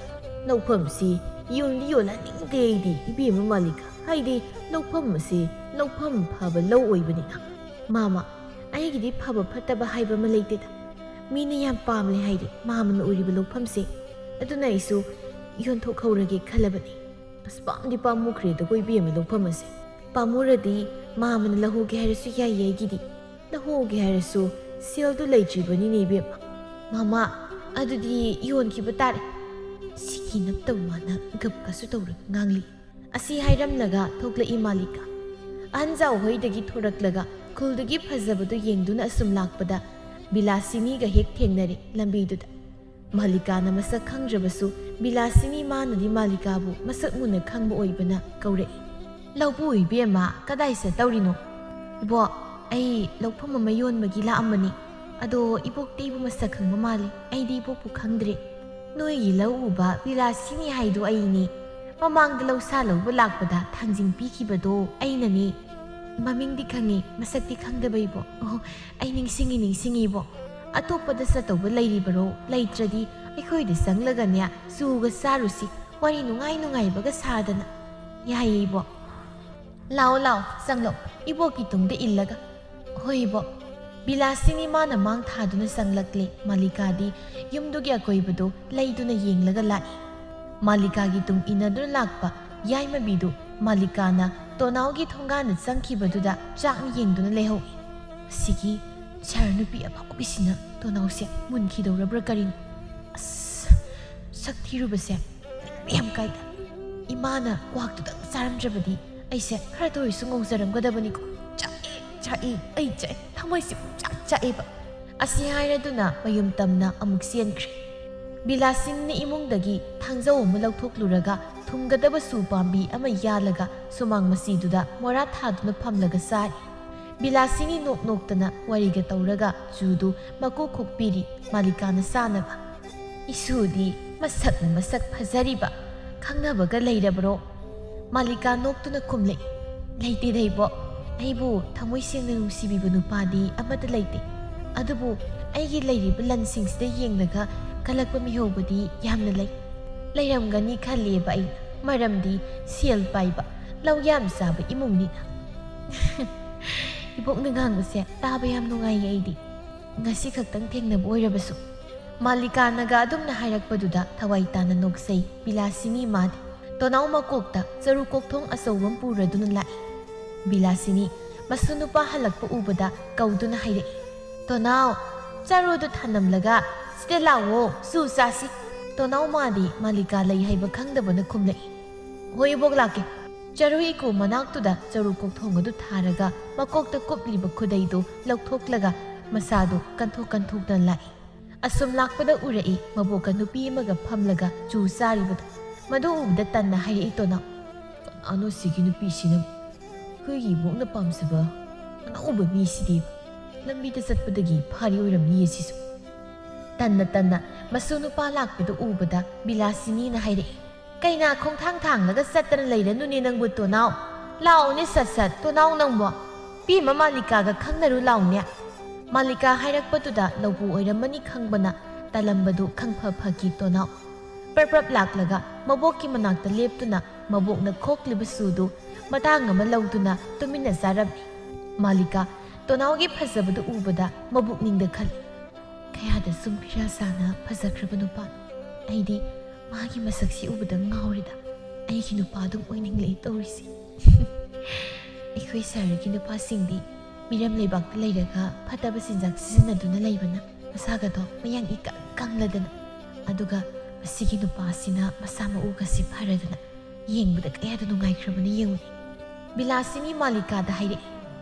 ꯂꯧꯐꯝꯁꯤ ꯌꯣꯜꯍꯟꯅꯤꯡꯗꯦ ꯑꯩꯗꯤ ꯏꯕꯦꯝꯃ ꯃꯥꯂꯤꯀꯥ ꯍꯥꯏꯗꯤ ꯂꯧꯐꯝ ꯑꯁꯤ ꯂꯧꯐꯝ ꯐꯕ ꯂꯧ ꯑꯣꯏꯕꯅꯤꯅ ꯃꯥꯃ ꯑꯩꯒꯤꯗꯤ ꯐꯕ ꯐꯠꯇꯕ ꯍꯥꯏꯕ ꯑꯃ ꯂꯩꯇꯦꯗ ꯃꯤꯅ ꯌꯥꯝ ꯄꯥꯝꯂꯦ ꯍꯥꯏꯗꯤ ꯃꯥꯃꯅ ꯎꯔꯤꯕ ꯂꯧꯐꯝꯁꯦ ꯑꯗꯨꯅ ꯑꯩꯁꯨ ꯌꯣꯟꯊꯣꯛꯍꯧꯔꯒꯦ ꯈꯜꯂꯕꯅꯤ ꯑꯁ ꯄꯥꯝꯃꯨꯈ꯭ꯔꯦꯗꯀꯣ ꯏꯕꯦꯝꯃ ꯂꯧꯐꯝ ꯑꯁꯦ ꯄꯥꯝꯃꯨꯔꯗꯤ ꯃꯥꯃꯅ ꯂꯧꯍꯧꯒꯦ ꯍꯥꯏꯔꯁꯨ ꯌꯥꯏꯌꯦ ꯑꯩꯒꯤꯗꯤ ꯂꯧꯍꯧꯒꯦ ꯍꯥꯏꯔꯁꯨ ꯁꯦꯜꯗꯨ ꯂꯩꯇ꯭ꯔꯤꯕꯅꯤꯅꯦ ꯏꯕꯦꯝꯃ ꯃꯥꯃ ꯑꯗꯨꯗꯤ ꯌꯣꯟꯈꯤꯕ ꯇꯥꯔꯦ ꯁꯤꯒꯤ ꯅꯞꯇꯕ ꯃꯥꯅ ꯒꯞꯀꯁꯨ ꯇꯧꯔꯒ ꯉꯥꯡꯂꯤ ꯑꯁꯤ ꯍꯥꯏꯔꯝꯂꯒ ꯊꯣꯛꯂꯛꯏ ꯃꯥꯂꯤꯀꯥ ꯑꯍꯟꯖꯥꯎ ꯍꯣꯏꯗꯒꯤ ꯊꯣꯔꯛꯂꯒ ꯈꯨꯜꯗꯨꯒꯤ ꯐꯖꯕꯗꯨ ꯌꯦꯡꯗꯨꯅ ꯑꯁꯨꯝ ꯂꯥꯛꯄꯗ ꯕꯤꯂꯥꯁꯤꯅꯤꯒ ꯍꯦꯛ ꯊꯦꯡꯅꯔꯦ ꯂꯝꯕꯤꯗꯨꯗ ꯃꯥꯂꯤꯀꯥꯅ ꯃꯁꯛ ꯈꯪꯗ꯭ꯔꯕꯁꯨ ꯕꯤꯂꯥꯁꯤꯅꯤ ꯃꯥꯅꯗꯤ ꯃꯥꯂꯤꯀꯥꯕꯨ ꯃꯁꯛ ꯃꯨꯟꯅ ꯈꯪꯕ ꯑꯣꯏꯕꯅ ꯀꯧꯔꯛꯏ ꯂꯧꯕꯨ ꯏꯕꯦꯝꯃ ꯀꯗꯥꯏ ꯆꯠꯇꯧꯔꯤꯅꯣ ꯏꯕꯣ ꯑꯩ ꯂꯧꯐꯝ ꯑꯃ ꯌꯣꯟꯕꯒꯤ ꯂꯥꯛꯑꯝꯕꯅꯤ ꯑꯗꯣ ꯏꯕꯣꯛꯇꯤ ꯑꯩꯕꯨ ꯃꯁꯛ ꯈꯪꯕ ꯃꯥꯜꯂꯤ ꯑꯩꯗꯤ ꯏꯕꯣꯛꯄꯨ ꯈꯪꯗ꯭ꯔꯦ ꯅꯣꯏꯒꯤ ꯂꯧ ꯎꯕ ꯕꯤꯂꯥꯁꯤꯅꯤ ꯍꯥꯏꯗꯣ ꯑꯩꯅꯤ ꯃꯃꯥꯡꯗ ꯂꯧꯁꯥ ꯂꯧꯕ ꯂꯥꯛꯄꯗ ꯊꯥꯡꯖꯤꯡ ꯄꯤꯈꯤꯕꯗꯣ ꯑꯩꯅꯅꯤ ꯃꯃꯤꯡꯗꯤ ꯈꯪꯉꯤ ꯃꯁꯛꯇꯤ ꯈꯪꯗꯕ ꯏꯕꯣ ꯑꯣ ꯑꯩ ꯅꯤꯡꯁꯤꯡꯉꯤ ꯏꯕꯣ ꯑꯇꯣꯞꯄꯗ ꯆꯠꯇꯧꯕ ꯂꯩꯔꯤꯕꯔꯣ ꯂꯩꯇ꯭ꯔꯗꯤ ꯑꯩꯈꯣꯏꯗ ꯆꯪꯂꯒꯅꯦ ꯆꯨꯒ ꯆꯥꯔꯨꯁꯤ ꯋꯥꯔꯤ ꯅꯨꯡꯉꯥꯏꯕꯒ ꯁꯥꯗꯅ ꯌꯥꯏꯌꯦ ꯏꯕꯣ ꯂꯥꯛꯑꯣ ꯆꯪꯂꯣ ꯏꯕꯣꯛꯀꯤ ꯇꯨꯡꯗ ꯏꯜꯂꯒ ꯍꯣꯏ ꯏꯕꯣ ꯕꯤꯂꯥꯁꯤꯅꯤ ꯃꯥꯅ ꯃꯥꯡ ꯊꯥꯗꯨꯅ ꯆꯪꯂꯛꯂꯦ ꯃꯥꯂꯤꯀꯥꯗꯤ ꯌꯨꯝꯗꯨꯒꯤ ꯑꯀꯣꯏꯕꯗꯣ ꯂꯩꯗꯨꯅ ꯌꯦꯡꯂꯒ ꯂꯥꯛꯏ ꯃꯥꯂꯤꯀꯥꯒꯤ ꯇꯨꯡ ꯏꯟꯅꯗꯨꯅ ꯂꯥꯛꯄ ꯌꯥꯏꯃꯕꯤꯗꯨ ꯃꯥꯂꯤꯀꯥꯅ ꯇꯣꯅꯥꯎꯒꯤ ꯊꯣꯡꯒꯥꯟꯗ ꯆꯪꯈꯤꯕꯗꯨꯗ ꯆꯥꯛꯅ ꯌꯦꯡꯗꯨꯅ ꯂꯩꯍꯧꯏ ꯑꯁꯤꯒꯤ ꯁꯍꯔ ꯅꯨꯄꯤ ꯑꯐꯥꯎꯕꯤꯁꯤꯅ ꯇꯣꯅꯥꯎꯁꯦ ꯃꯨꯟꯈꯤꯗꯧꯔꯕ꯭ꯔꯥ ꯀꯔꯤꯅꯣ ꯑꯁ ꯁꯛ ꯊꯤꯔꯨꯕꯁꯦ ꯌꯥꯝ ꯀꯥꯏꯗ ꯏꯃꯥꯅ ꯀ꯭ꯋꯥꯛꯇꯨꯗꯪ ꯆꯥꯔꯝꯗ꯭ꯔꯕꯗꯤ ꯑꯩꯁꯦ ꯈꯔ ꯇꯧꯔꯤꯁꯨ ꯉꯧꯖꯔꯝꯒꯗꯕꯅꯤꯀꯣ ꯑꯩ ꯆꯥꯛꯏ ꯊꯃꯣꯏꯁꯤ ꯆꯥꯛꯑꯦꯕ ꯑꯁꯤ ꯍꯥꯏꯔꯗꯨꯅ ꯃꯌꯨꯝ ꯇꯝꯅ ꯑꯃꯨꯛ ꯆꯦꯟꯈ꯭ꯔꯦ ꯕꯤꯂꯥꯁꯤꯅꯤꯅ ꯏꯃꯨꯡꯗꯒꯤ ꯊꯥꯡꯖꯧ ꯑꯃ ꯂꯧꯊꯣꯛꯂꯨꯔꯒ ꯊꯨꯝꯒꯗꯕ ꯁꯨ ꯄꯥꯝꯕꯤ ꯑꯃ ꯌꯥꯜꯂꯒ ꯁꯨꯃꯥꯡ ꯃꯆꯤꯗꯨꯗ ꯃꯣꯔꯥ ꯊꯥꯗꯨꯅ ꯐꯝꯂꯒ ꯆꯥꯔꯤ ꯕꯤꯂꯥꯁꯤꯅꯤ ꯅꯣꯛꯅꯣꯛꯇꯅ ꯋꯥꯔꯤꯒ ꯇꯧꯔꯒ ꯆꯨꯗꯨ ꯃꯀꯣꯛ ꯈꯣꯛꯄꯤꯔꯤ ꯃꯥꯂꯤꯀꯥꯅ ꯆꯥꯅꯕ ꯏꯁꯨꯗꯤ ꯃꯁꯛ ꯐꯖꯔꯤꯕ ꯈꯪꯅꯕꯒ ꯂꯩꯔꯕ꯭ꯔꯣ ꯃꯥꯂꯤꯀꯥ ꯅꯣꯛꯇꯨꯅ ꯈꯨꯝꯂꯛꯏ ꯂꯩꯇꯦꯗ ꯏꯕꯣ ꯑꯩꯕꯨ ꯊꯃꯣꯏ ꯁꯦꯡꯅ ꯅꯨꯡꯁꯤꯕꯤꯕ ꯅꯨꯄꯥꯗꯤ ꯑꯃꯠꯇ ꯂꯩꯇꯦ ꯑꯗꯨꯕꯨ ꯑꯩꯒꯤ ꯂꯩꯔꯤꯕ ꯂꯟꯁꯤꯡꯁꯤꯗ ꯌꯦꯡꯂꯒ ꯀꯜꯂꯛꯄ ꯃꯤꯍꯧꯕꯗꯤ ꯌꯥꯝꯅ ꯂꯩꯔꯝꯒꯅꯤ ꯈꯜꯂꯦꯕ ꯑꯩꯅ ꯃꯔꯝꯗꯤ ꯁꯦꯜ ꯄꯥꯏꯕ ꯂꯧ ꯌꯥꯝ ꯆꯥꯕ ꯏꯃꯨꯡꯅꯤꯅ ꯏꯕꯣꯛꯅ ꯉꯥꯡꯕꯁꯦ ꯇꯥꯕ ꯌꯥꯝ ꯅꯨꯡꯉꯥꯏꯌꯦ ꯑꯩꯗꯤ ꯉꯁꯤ ꯈꯛꯇꯪ ꯊꯦꯡꯅꯕ ꯑꯣꯏꯔꯕꯁꯨ ꯃꯥꯂꯤꯀꯥꯅꯒ ꯑꯗꯨꯝꯅ ꯍꯥꯏꯔꯛꯄꯗꯨꯗ ꯊꯋꯥꯏ ꯇꯥꯅ ꯅꯣꯛꯆꯩ ꯕꯤꯂꯥꯁꯤꯅꯤ ꯃꯥꯗꯤ ꯇꯣꯅꯥꯎ ꯃꯀꯣꯛꯇ ꯆꯔꯨ ꯀꯣꯛꯊꯣꯡ ꯑꯆꯧꯕ ꯑꯃ ꯄꯨꯔꯗꯨꯅ ꯂꯥꯛꯏ ꯕꯤꯂꯥꯁꯤꯅꯤ ꯃꯁꯨ ꯅꯨꯄꯥ ꯍꯜꯂꯛꯄ ꯎꯕꯗ ꯀꯧꯗꯨꯅ ꯍꯥꯏꯔꯛꯏ ꯇꯣꯅꯥꯎ ꯆꯔꯨꯗꯨ ꯊꯅꯝꯂꯒ ꯁꯤꯗ ꯂꯥꯛꯑꯣ ꯆꯨ ꯆꯥꯁꯤ ꯇꯣꯅꯥꯎ ꯃꯥꯗꯤ ꯃꯥꯂꯤꯀꯥ ꯂꯩ ꯍꯥꯏꯕ ꯈꯪꯗꯕꯅ ꯈꯨꯝꯂꯛꯏ ꯍꯣꯏ ꯏꯕꯣꯛ ꯂꯥꯛꯀꯦ ꯆꯔꯨ ꯏꯀꯨ ꯃꯅꯥꯛꯇꯨꯗ ꯆꯔꯨ ꯀꯣꯛꯊꯣꯡ ꯑꯗꯨ ꯊꯥꯔꯒ ꯃꯀꯣꯛꯇ ꯀꯨꯞꯂꯤꯕ ꯈꯨꯗꯩꯗꯨ ꯂꯧꯊꯣꯛꯂꯒ ꯃꯁꯥꯗꯨ ꯀꯟꯊꯣꯛꯇꯨꯅ ꯂꯥꯛꯏ ꯑꯁꯨꯝ ꯂꯥꯛꯄꯗ ꯎꯔꯛꯏ ꯃꯕꯣꯛꯀ ꯅꯨꯄꯤ ꯑꯃꯒ ꯐꯝꯂꯒ ꯆꯨ ꯆꯥꯔꯤꯕꯗꯨ ꯃꯗꯨ ꯎꯕꯗ ꯇꯟꯅ ꯍꯥꯏꯔꯛꯏ ꯇꯣꯅꯥꯎ ꯀꯅꯥꯅꯣ ꯁꯤꯒꯤ ꯅꯨꯄꯤꯁꯤꯅ ꯑꯩꯈꯣꯏꯒꯤ ꯏꯕꯣꯛꯅ ꯄꯥꯝꯖꯕ ꯑꯅꯧꯕ ꯃꯤꯁꯤꯗꯤ ꯂꯝꯕꯤꯗ ꯆꯠꯄꯗꯒꯤ ꯐꯥꯔꯤ ꯑꯣꯏꯔꯝꯅꯤ ꯑꯁꯤꯁꯨ ꯇꯟꯅ ꯃꯁꯨ ꯅꯨꯄꯥ ꯂꯥꯛꯄꯗ ꯎꯕꯗ ꯕꯤꯂꯥꯁꯤꯅꯤꯅ ꯍꯥꯏꯔꯛꯏ ꯀꯩꯅꯥ ꯈꯣꯡꯊꯥꯡ ꯊꯥꯡꯂꯒ ꯆꯠꯇꯅ ꯂꯩꯔꯅꯨꯅꯦ ꯅꯪꯕꯨ ꯇꯣꯅꯥꯎ ꯂꯥꯛꯑꯣꯅꯦ ꯁꯠ ꯇꯣꯅꯥꯎ ꯅꯪꯕꯣ ꯄꯤꯃ ꯃꯥꯂꯤꯀꯥꯒ ꯈꯪꯅꯔꯨ ꯂꯥꯎꯅꯦ ꯃꯥꯂꯤꯀꯥ ꯍꯥꯏꯔꯛꯄꯗꯨꯗ ꯂꯧꯕꯨ ꯑꯣꯏꯔꯝꯃꯅꯤ ꯈꯪꯕꯅ ꯇꯜꯂꯝꯕꯗꯨ ꯈꯪꯐ ꯇꯣꯅꯥꯎ ꯄ꯭ꯔꯞ ꯂꯥꯛꯂꯒ ꯃꯕꯣꯛꯀꯤ ꯃꯅꯥꯛꯇ ꯂꯦꯞꯇꯨꯅ ꯃꯕꯣꯛꯅ ꯈꯣꯛꯂꯤꯕ ꯁꯨꯗꯨ ꯃꯇꯥꯡ ꯑꯃ ꯂꯧꯗꯨꯅ ꯇꯨꯃꯤꯟꯅ ꯆꯥꯔꯝꯃꯤ ꯃꯥꯂꯤꯀꯥ ꯇꯣꯅꯥꯎꯒꯤ ꯐꯖꯕꯗꯨ ꯎꯕꯗ ꯃꯕꯨꯛꯅꯤꯡꯗ ꯈꯜꯂꯤ, ꯀꯌꯥꯗ ꯁꯨꯝ ꯐꯤꯔꯥ ꯁꯥꯅ ꯐꯖꯈ꯭ꯔꯕ ꯅꯨꯄꯥꯅꯣ, ꯑꯩꯗꯤ ꯃꯥꯒꯤ ꯃꯁꯛꯁꯤ ꯎꯕꯗ ꯉꯥꯎꯔꯤꯗ, ꯑꯩꯒꯤ ꯅꯨꯄꯥꯗꯨꯝ ꯑꯣꯏꯅꯤꯡꯂꯛꯏ ꯇꯧꯔꯤꯁꯤ꯫ ꯑꯩꯈꯣꯏ ꯁꯍꯔꯒꯤ ꯅꯨꯄꯥꯁꯤꯡꯗꯤ ꯃꯤꯔꯝ ꯂꯩꯕꯥꯛꯇ ꯂꯩꯔꯒ ꯐꯠꯇꯕ ꯆꯤꯟꯖꯥꯛ ꯁꯤꯖꯤꯟꯅꯗꯨꯅ ꯂꯩꯕꯅ ꯃꯁꯥꯒꯗꯣ ꯃꯌꯥꯡ ꯏꯀꯪ ꯀꯪꯂꯗꯅ, ꯑꯗꯨꯒ ꯃꯁꯤꯒꯤ ꯅꯨꯄꯥꯁꯤꯅ ꯃꯁꯥ ꯃꯎꯒꯁꯤ ꯐꯔꯗꯅ ꯌꯦꯡꯕꯗ ꯀꯌꯥꯗ ꯅꯨꯡꯉꯥꯏꯈ꯭ꯔꯕꯅ ꯌꯦꯡꯉꯨꯅꯤ꯫ ꯕꯤꯂꯥꯁꯤꯅꯤ ꯃꯥꯂꯤꯀꯥꯗ ꯍꯥꯏꯔꯛꯏ,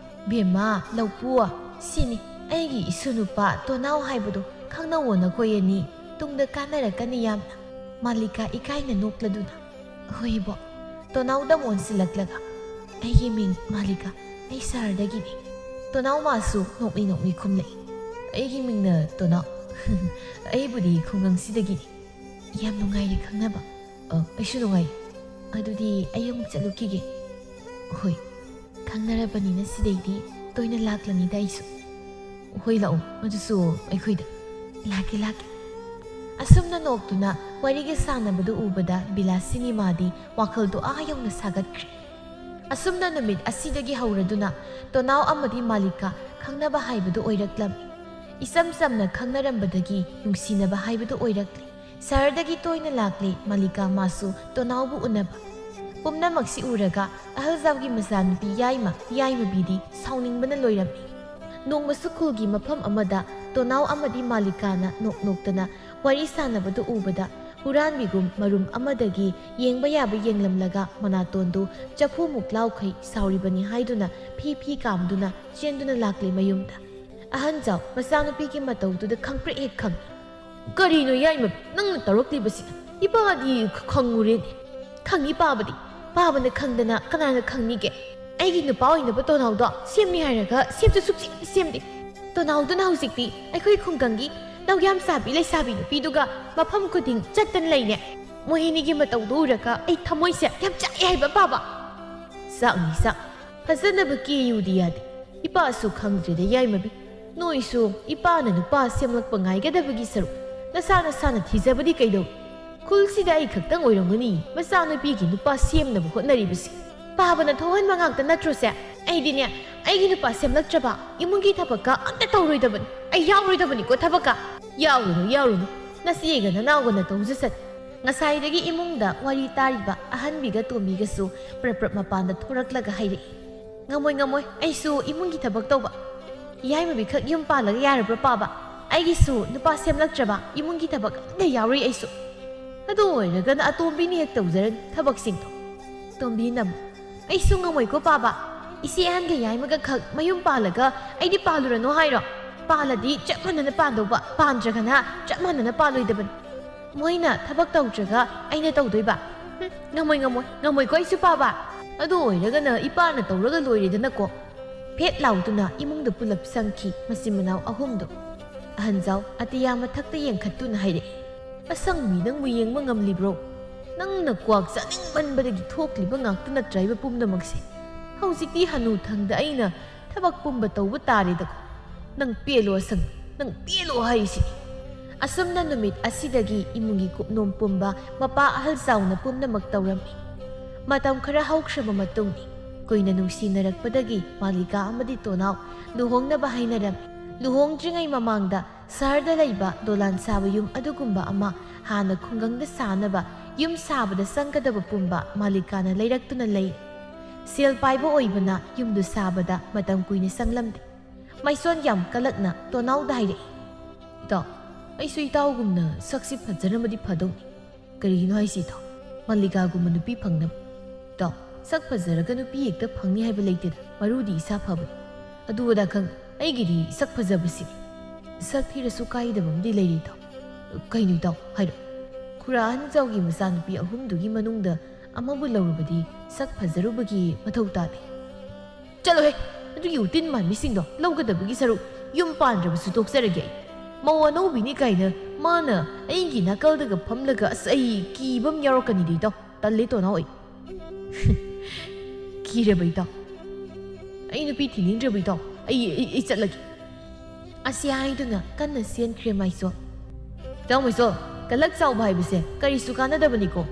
ꯕꯦꯝꯃ ꯂꯧꯄꯨ, ꯁꯤꯅꯤ ꯑꯩꯒꯤ ꯏꯁꯨ ꯅꯨꯄꯥ ꯇꯣꯅꯥꯎ ꯍꯥꯏꯕꯗꯣ, ꯈꯪꯅꯧꯋꯣ ꯅꯈꯣꯏ ꯑꯅꯤ, ꯇꯨꯡꯗ ꯀꯥꯟꯅꯔꯛꯀꯅꯤ ꯌꯥꯝꯅ꯫ ꯃꯥꯂꯤꯀꯥ ꯏꯀꯥꯏꯅ ꯅꯣꯛꯂꯗꯨꯅ, ꯍꯣꯏꯕꯣ꯫ ꯇꯣꯅꯥꯎꯗ ꯑꯣꯟꯁꯤꯜꯂꯛꯂꯒ, ꯑꯩꯒꯤ ꯃꯤꯡ ꯃꯥꯂꯤꯀꯥ, ꯑꯩ ꯁꯍꯔꯗꯒꯤꯅꯤ꯫ ꯇꯣꯅꯥꯎ ꯃꯥꯁꯨ ꯅꯣꯛꯂꯤ ꯅꯣꯛꯂꯤ ꯈꯨꯝꯂꯛꯏ, ꯑꯩꯒꯤ ꯃꯤꯡꯅ ꯇꯣꯅꯥꯎ, ꯑꯩꯕꯨꯗꯤ ꯈꯨꯡꯒꯪꯁꯤꯗꯒꯤꯅꯤ꯫ ꯌꯥꯝ ꯅꯨꯡꯉꯥꯏꯔꯤ ꯈꯪꯅꯕ꯫ ꯑꯩꯁꯨ ꯅꯨꯡꯉꯥꯏ꯫ ꯑꯗꯨꯗꯤ ꯑꯩ ꯑꯃꯨꯛ ꯆꯠꯂꯨꯈꯤꯒꯦ꯫ ꯍꯣꯏ, ꯈꯪꯅꯔꯕꯅꯤꯅ ꯁꯤꯗꯩꯗꯤ ꯇꯣꯏꯅ ꯂꯥꯛꯂꯅꯤꯗ ꯑꯩꯁꯨ꯫ ꯍꯣꯏ ꯂꯥꯛꯑꯣ, ꯑꯗꯨꯁꯨ ꯑꯩꯈꯣꯏꯗ꯫ ꯂꯥꯛꯀꯦ ꯂꯥꯛꯀꯦ꯫ ꯑꯁꯨꯝꯅ ꯅꯣꯛꯇꯨꯅ ꯋꯥꯔꯤꯒ ꯁꯥꯟꯅꯕꯗꯨ ꯎꯕꯗ ꯕꯤꯂꯥꯁꯤꯅꯤ ꯃꯥꯗꯤ ꯋꯥꯈꯜꯗꯣ ꯌꯧꯅ ꯁꯥꯒꯠꯈ꯭ꯔꯦ꯫ ꯑꯁꯨꯝꯅ ꯅꯨꯃꯤꯠ ꯑꯁꯤꯗꯒꯤ ꯍꯧꯔꯗꯨꯅ ꯇꯣꯅꯥꯎ ꯑꯃꯗꯤ ꯃꯥꯂꯤꯀꯥ ꯈꯪꯅꯕ ꯍꯥꯏꯕꯗꯨ ꯑꯣꯏꯔꯛꯂꯝꯃꯤ꯫ ꯏꯆꯝ ꯆꯝꯅ ꯈꯪꯅꯔꯝꯕꯗꯒꯤ ꯅꯨꯡꯁꯤꯅꯕ ꯍꯥꯏꯕꯗꯨ ꯑꯣꯏꯔꯛꯂꯤ꯫ ꯁꯍꯔꯗꯒꯤ ꯇꯣꯏꯅ ꯂꯥꯛꯂꯤ ꯃꯥꯂꯤꯀꯥ ꯃꯥꯁꯨ ꯇꯣꯅꯥꯎꯕꯨ ꯎꯅꯕ꯫ ꯄꯨꯝꯅꯃꯛꯁꯤ ꯎꯔꯒ ꯑꯍꯜꯖꯥꯎꯒꯤ ꯃꯆꯥꯅꯨꯄꯤ ꯌꯥꯏꯃꯕꯤꯗꯤ ꯁꯥꯎꯅꯤꯡꯕꯅ ꯂꯣꯏꯔꯝꯃꯤ꯫ ꯅꯣꯡꯃꯁꯨ ꯈꯨꯜꯒꯤ ꯃꯐꯝ ꯑꯃꯗ ꯇꯣꯅꯥꯎ ꯑꯃꯗꯤ ꯃꯥꯂꯤꯀꯥꯅ ꯅꯣꯛ ꯅꯣꯛꯇꯅ ꯋꯥꯔꯤ ꯁꯥꯟꯅꯕꯗꯨ ꯎꯕꯗ ꯍꯨꯔꯥꯟꯕꯤꯒꯨꯝ ꯃꯔꯨꯝ ꯑꯃꯗꯒꯤ ꯌꯦꯡꯕ ꯌꯥꯕ ꯌꯦꯡꯂꯝꯂꯒ ꯃꯅꯥꯇꯣꯟꯗꯨ ꯆꯐꯨꯃꯨꯛ ꯂꯥꯎꯈꯩ ꯁꯥꯎꯔꯤꯕꯅꯤ ꯍꯥꯏꯗꯨꯅ ꯐꯤ ꯀꯥꯝꯗꯨꯅ ꯆꯦꯟꯗꯨꯅ ꯂꯥꯛꯂꯤ ꯃꯌꯨꯝꯗ꯫ ꯑꯍꯟꯖꯥꯎ ꯃꯆꯥꯅꯨꯄꯤꯒꯤ ꯃꯇꯧꯗꯨꯗ ꯈꯪꯄ꯭ꯔꯦꯛ ꯍꯦꯛ ꯈꯪꯏ꯫ ꯀꯔꯤꯅꯣ ꯌꯥꯏꯃꯕꯤ, ꯅꯪꯅ ꯇꯧꯔꯛꯂꯤꯕꯁꯤꯅ? ꯏꯄꯥꯗꯤ ꯈꯪꯉꯨꯔꯦꯅꯦ꯫ ꯈꯪꯏ ꯄꯥꯕꯗꯤ, ꯄꯥꯕꯅ ꯈꯪꯗꯅ ꯀꯅꯥꯅ ꯈꯪꯅꯤꯒꯦ? ꯑꯩꯒꯤ ꯅꯨꯄꯥ ꯑꯣꯏꯅꯕ ꯇꯣꯅꯥꯎꯗꯣ ꯁꯦꯝꯅꯤ ꯍꯥꯏꯔꯒ ꯁꯦꯝꯁꯨ ꯁꯨꯛꯁꯦꯝ ꯁꯦꯝꯗꯦ꯫ ꯇꯣꯅꯥꯎꯗꯨꯅ ꯍꯧꯖꯤꯛꯇꯤ ꯑꯩꯈꯣꯏ ꯈꯨꯡꯒꯪꯒꯤ ꯂꯧꯌꯥꯝ ꯁꯥꯕꯤ ꯂꯩꯁꯥꯕꯤ ꯅꯨꯄꯤꯗꯨꯒ ꯃꯐꯝ ꯈꯨꯗꯤꯡ ꯆꯠꯇꯅ ꯂꯩꯅꯦ꯫ ꯃꯣꯏꯅꯤꯒꯤ ꯃꯇꯧꯗꯨ ꯎꯔꯒ ꯑꯩ ꯊꯃꯣꯏꯁꯦ ꯌꯥꯝ ꯆꯥꯛꯑꯦ ꯍꯥꯏꯕ ꯄꯥꯕ꯫ ꯆꯥꯛꯅꯤ ꯆꯥꯛ, ꯐꯖꯅꯕ ꯀꯦꯌꯨꯗꯤ ꯌꯥꯗꯦ꯫ ꯏꯄꯥꯁꯨ ꯈꯪꯗ꯭ꯔꯦꯗ ꯌꯥꯏꯃꯕꯤ, ꯅꯣꯏꯁꯨ ꯏꯄꯥꯅ ꯅꯨꯄꯥ ꯁꯦꯝꯂꯛꯄ ꯉꯥꯏꯒꯗꯕꯒꯤ ꯁꯔꯨꯛ ꯅꯁꯥꯅ ꯊꯤꯖꯕꯗꯤ ꯀꯩꯗꯧꯏ? ꯈꯨꯜꯁꯤꯗ ꯑꯩ ꯈꯛꯇꯪ ꯑꯣꯏꯔꯝꯒꯅꯤ ꯃꯆꯥꯅꯨꯄꯤꯒꯤ ꯅꯨꯄꯥ ꯁꯦꯝꯅꯕ ꯍꯣꯠꯅꯔꯤꯕꯁꯤ꯫ ꯄꯥꯕꯅ ꯊꯣꯛꯍꯟꯕ ꯉꯥꯛꯇ ꯅꯠꯇ꯭ꯔꯣꯁꯦ? ꯑꯩꯗꯤꯅꯦ, ꯑꯩꯒꯤ ꯅꯨꯄꯥ ꯁꯦꯝꯂꯛꯇ꯭ꯔꯕ ꯏꯃꯨꯡꯒꯤ ꯊꯕꯛꯀ ꯑꯝꯇ ꯇꯧꯔꯣꯏꯗꯕꯅꯤ꯫ ꯑꯩ ꯌꯥꯎꯔꯣꯏꯗꯕꯅꯤꯀꯣ ꯊꯕꯛꯀ꯫ ꯌꯥꯎꯔꯨꯅꯨ, ꯅꯆꯦꯒ ꯅꯅꯥꯎꯒ ꯅꯇꯧꯖꯁꯠ꯫ ꯉꯁꯥꯏꯗꯒꯤ ꯏꯃꯨꯡꯗ ꯋꯥꯔꯤ ꯇꯥꯔꯤꯕ ꯑꯍꯟꯕꯤꯒ ꯇꯣꯝꯕꯤꯒꯁꯨ ꯄ꯭ꯔꯞ ꯃꯄꯥꯟꯗ ꯊꯣꯔꯛꯂꯒ ꯍꯥꯏꯔꯛꯏ, ꯉꯝꯃꯣꯏ, ꯑꯩꯁꯨ ꯏꯃꯨꯡꯒꯤ ꯊꯕꯛ ꯇꯧꯕ꯫ ꯌꯥꯏꯃꯕꯤ ꯈꯛ ꯌꯨꯝ ꯄꯥꯜꯂꯒ ꯌꯥꯔꯕ꯭ꯔꯥ ꯄꯥꯕ? ꯑꯩꯒꯤꯁꯨ ꯅꯨꯄꯥ ꯁꯦꯝꯂꯛꯇ꯭ꯔꯕ ꯏꯃꯨꯡꯒꯤ ꯊꯕꯛ ꯑꯝꯇ ꯌꯥꯎꯔꯤ ꯑꯩꯁꯨ꯫ ꯑꯗꯨ ꯑꯣꯏꯔꯒꯅ ꯑꯇꯣꯝꯕꯤꯅ ꯍꯦꯛ ꯇꯧꯖꯔꯅꯤ ꯊꯕꯛꯁꯤꯡꯗꯣ꯫ ꯇꯣꯝꯕꯤꯅ, ꯑꯩꯁꯨ ꯉꯝꯃꯣꯏꯀꯣ ꯄꯥꯕ꯫ ꯏꯆꯦ ꯑꯍꯟꯒ ꯌꯥꯏꯃꯒꯈꯛ ꯃꯌꯨꯝ ꯄꯥꯜꯂꯒ ꯑꯩꯗꯤ ꯄꯥꯜꯂꯨꯔꯅꯣ ꯍꯥꯏꯔꯣ? ꯄꯥꯜꯂꯗꯤ ꯆꯞ ꯃꯥꯟꯅꯅ ꯄꯥꯟꯗꯧꯕ, ꯄꯥꯟꯗ꯭ꯔꯒꯅ ꯆꯞ ꯃꯥꯟꯅꯅ ꯄꯥꯜꯂꯣꯏꯗꯕꯅꯤ꯫ ꯃꯣꯏꯅ ꯊꯕꯛ ꯇꯧꯗ꯭ꯔꯒ ꯑꯩꯅ ꯇꯧꯗꯣꯏꯕ? ꯉꯝꯃꯣꯏꯀꯣ ꯑꯩꯁꯨ ꯄꯥꯕ꯫ ꯑꯗꯨ ꯑꯣꯏꯔꯒꯅ ꯏꯄꯥꯅ ꯇꯧꯔꯒ ꯂꯣꯏꯔꯦꯗꯅꯀꯣ꯫ ꯐꯦꯠ ꯂꯥꯎꯗꯨꯅ ꯏꯃꯨꯡꯗ ꯄꯨꯂꯞ ꯆꯪꯈꯤ ꯃꯆꯤꯟ ꯃꯅꯥꯎ ꯑꯍꯨꯝꯗꯣ꯫ ꯑꯍꯟꯖꯥꯎ ꯑꯇꯤꯌꯥ ꯃꯊꯛꯇ ꯌꯦꯡꯈꯠꯇꯨꯅ ꯍꯥꯏꯔꯛꯏ, ꯑꯁꯪꯕꯤ ꯅꯪꯕꯨ ꯌꯦꯡꯕ ꯉꯝꯂꯤꯕ꯭ꯔꯣ? ꯅꯪꯅ ꯀ꯭ꯋꯥꯛ ꯆꯥꯅꯤꯡꯃꯟꯕꯗꯒꯤ ꯊꯣꯛꯂꯤꯕ ꯉꯥꯛꯇ ꯅꯠꯇ꯭ꯔꯥꯏꯕ ꯄꯨꯝꯅꯃꯛꯁꯦ꯫ ꯍꯧꯖꯤꯛꯇꯤ ꯍꯅꯨꯊꯪꯗ ꯑꯩꯅ ꯊꯕꯛ ꯄꯨꯝꯕ ꯇꯧꯕ ꯇꯥꯔꯦꯗꯀꯣ꯫ ꯅꯪ ꯄꯦꯜꯂꯣ ꯑꯁꯪꯕꯤ, ꯅꯪ ꯄꯦꯜꯂꯣ ꯍꯥꯏꯔꯤꯁꯤꯅꯤ꯫ ꯑꯁꯨꯝꯅ ꯅꯨꯃꯤꯠ ꯑꯁꯤꯗꯒꯤ ꯏꯃꯨꯡꯒꯤ ꯀꯨꯞꯅꯣꯝ ꯄꯨꯝꯕ ꯃꯄꯥ ꯑꯍꯜꯖꯥꯎꯅ ꯄꯨꯝꯅꯃꯛ ꯇꯧꯔꯝꯃꯤ꯫ ꯃꯇꯝ ꯈꯔ ꯍꯧꯈ꯭ꯔꯕ ꯃꯇꯨꯡꯅꯤ꯫ ꯀꯨꯏꯅ ꯅꯨꯡꯁꯤꯅꯔꯛꯄꯗꯒꯤ ꯃꯥꯂꯤꯀꯥ ꯑꯃꯗꯤ ꯇꯣꯅꯥꯎ ꯂꯨꯍꯣꯡꯅꯕ ꯍꯥꯏꯅꯔꯝꯃꯤ꯫ ꯂꯨꯍꯣꯡꯗ꯭ꯔꯤꯉꯩ ꯃꯃꯥꯡꯗ ꯁꯍꯔꯗ ꯂꯩꯕ ꯗꯣꯂꯥꯟ ꯁꯥꯕ ꯌꯨꯝ ꯑꯗꯨꯒꯨꯝꯕ ꯑꯃ ꯍꯥꯟꯅ ꯈꯨꯡꯒꯪꯗ ꯁꯥꯅꯕ ꯌꯨꯝ ꯁꯥꯕꯗ ꯆꯪꯒꯗꯕ ꯄꯨꯝꯕ ꯃꯥꯂꯤꯀꯥꯅ ꯂꯩꯔꯛꯇꯨꯅ ꯂꯩ꯫ ꯁꯦꯜ ꯄꯥꯏꯕ ꯑꯣꯏꯕꯅ ꯌꯨꯝꯗꯨ ꯁꯥꯕꯗ ꯃꯇꯝ ꯀꯨꯏꯅ ꯆꯪꯂꯝꯗꯦ꯫ ꯃꯩꯁꯣꯟ ꯌꯥꯝ ꯀꯜꯂꯛꯅ ꯇꯣꯅꯥꯎꯗ ꯍꯥꯏꯔꯛꯏ, ꯏꯇꯥꯎ, ꯑꯩꯁꯨ ꯏꯇꯥꯎꯒꯨꯝꯅ ꯁꯛꯁꯤ ꯐꯖꯔꯝꯃꯗꯤ ꯐꯗꯧꯅꯤ꯫ ꯀꯔꯤꯒꯤꯅꯣ ꯍꯥꯏꯁꯤ ꯏꯇꯥꯎ? ꯃꯥꯂꯤꯀꯥꯒꯨꯝꯕ ꯅꯨꯄꯤ ꯐꯪꯅꯕ? ꯏꯇꯥꯎ, ꯁꯛ ꯐꯖꯔꯒ ꯅꯨꯄꯤ ꯍꯦꯛꯇ ꯐꯪꯅꯤ ꯍꯥꯏꯕ ꯂꯩꯇꯦꯗ, ꯃꯔꯨꯗꯤ ꯏꯁꯥ ꯐꯕꯅꯤ꯫ ꯑꯗꯨ ꯑꯗꯥ ꯈꯪꯗꯦ, ꯑꯩꯒꯤꯗꯤ ꯁꯛ ꯐꯖꯕꯁꯤꯅꯤ꯫ ꯁꯛ ꯊꯤꯔꯁꯨ ꯀꯥꯏꯗꯕ ꯑꯃꯗꯤ ꯂꯩꯔꯤ ꯏꯇꯥꯎ꯫ ꯀꯩꯅꯣ ꯏꯇꯥꯎ ꯍꯥꯏꯔꯣ? ꯈꯨꯔꯥ ꯑꯍꯟꯖꯥꯎꯒꯤ ꯃꯆꯥꯅꯨꯄꯤ ꯑꯍꯨꯝꯗꯨꯒꯤ ꯃꯅꯨꯡꯗ ꯑꯃꯕꯨ ꯂꯧꯔꯕꯗꯤ ꯁꯛ ꯐꯖꯔꯨꯕꯒꯤ ꯃꯊꯧ ꯇꯥꯗꯦ꯫ ꯆꯠꯂꯣꯍꯦ, ꯑꯗꯨꯒꯤ ꯎꯇꯤꯟ ꯃꯥꯟꯕꯤꯁꯤꯡꯗꯣ ꯂꯧꯒꯗꯕꯒꯤ ꯁꯔꯨꯛ ꯌꯨꯝ ꯄꯥꯟꯗ꯭ꯔꯕꯁꯨ ꯇꯣꯛꯆꯔꯒꯦ ꯑꯩ꯫ ꯃꯧ ꯑꯅꯧꯕꯤꯅꯤ ꯀꯥꯏꯅ ꯃꯥꯅ ꯑꯩꯒꯤ ꯅꯥꯀꯜꯗꯒ ꯐꯝꯂꯒ ꯑꯩ ꯀꯤꯕ ꯑꯃ ꯌꯥꯎꯔꯛꯀꯅꯤꯗ ꯏꯇꯥꯎ꯫ ꯇꯜꯂꯦ ꯇꯣꯅꯥꯎ ꯑꯩ꯫ ꯀꯤꯔꯕ ꯏꯇꯥꯎ? ꯑꯩ ꯅꯨꯄꯤ ꯊꯤꯅꯤꯡꯗ꯭ꯔꯕ ꯏꯇꯥꯎ? ꯑꯩ ꯆꯠꯂꯒꯦ꯫ ꯑꯁꯤ ꯍꯥꯏꯗꯨꯅ ꯀꯟꯅ ꯆꯦꯟꯈ꯭ꯔꯦ ꯃꯩꯁꯣꯟ꯫ ꯏꯇꯥꯎ ꯃꯩꯁꯣꯟ, ꯀꯂꯛ ꯆꯥꯎꯕ ꯍꯥꯏꯕꯁꯦ ꯀꯔꯤꯁꯨ ꯀꯥꯟꯅꯗꯕꯅꯤꯀꯣ꯫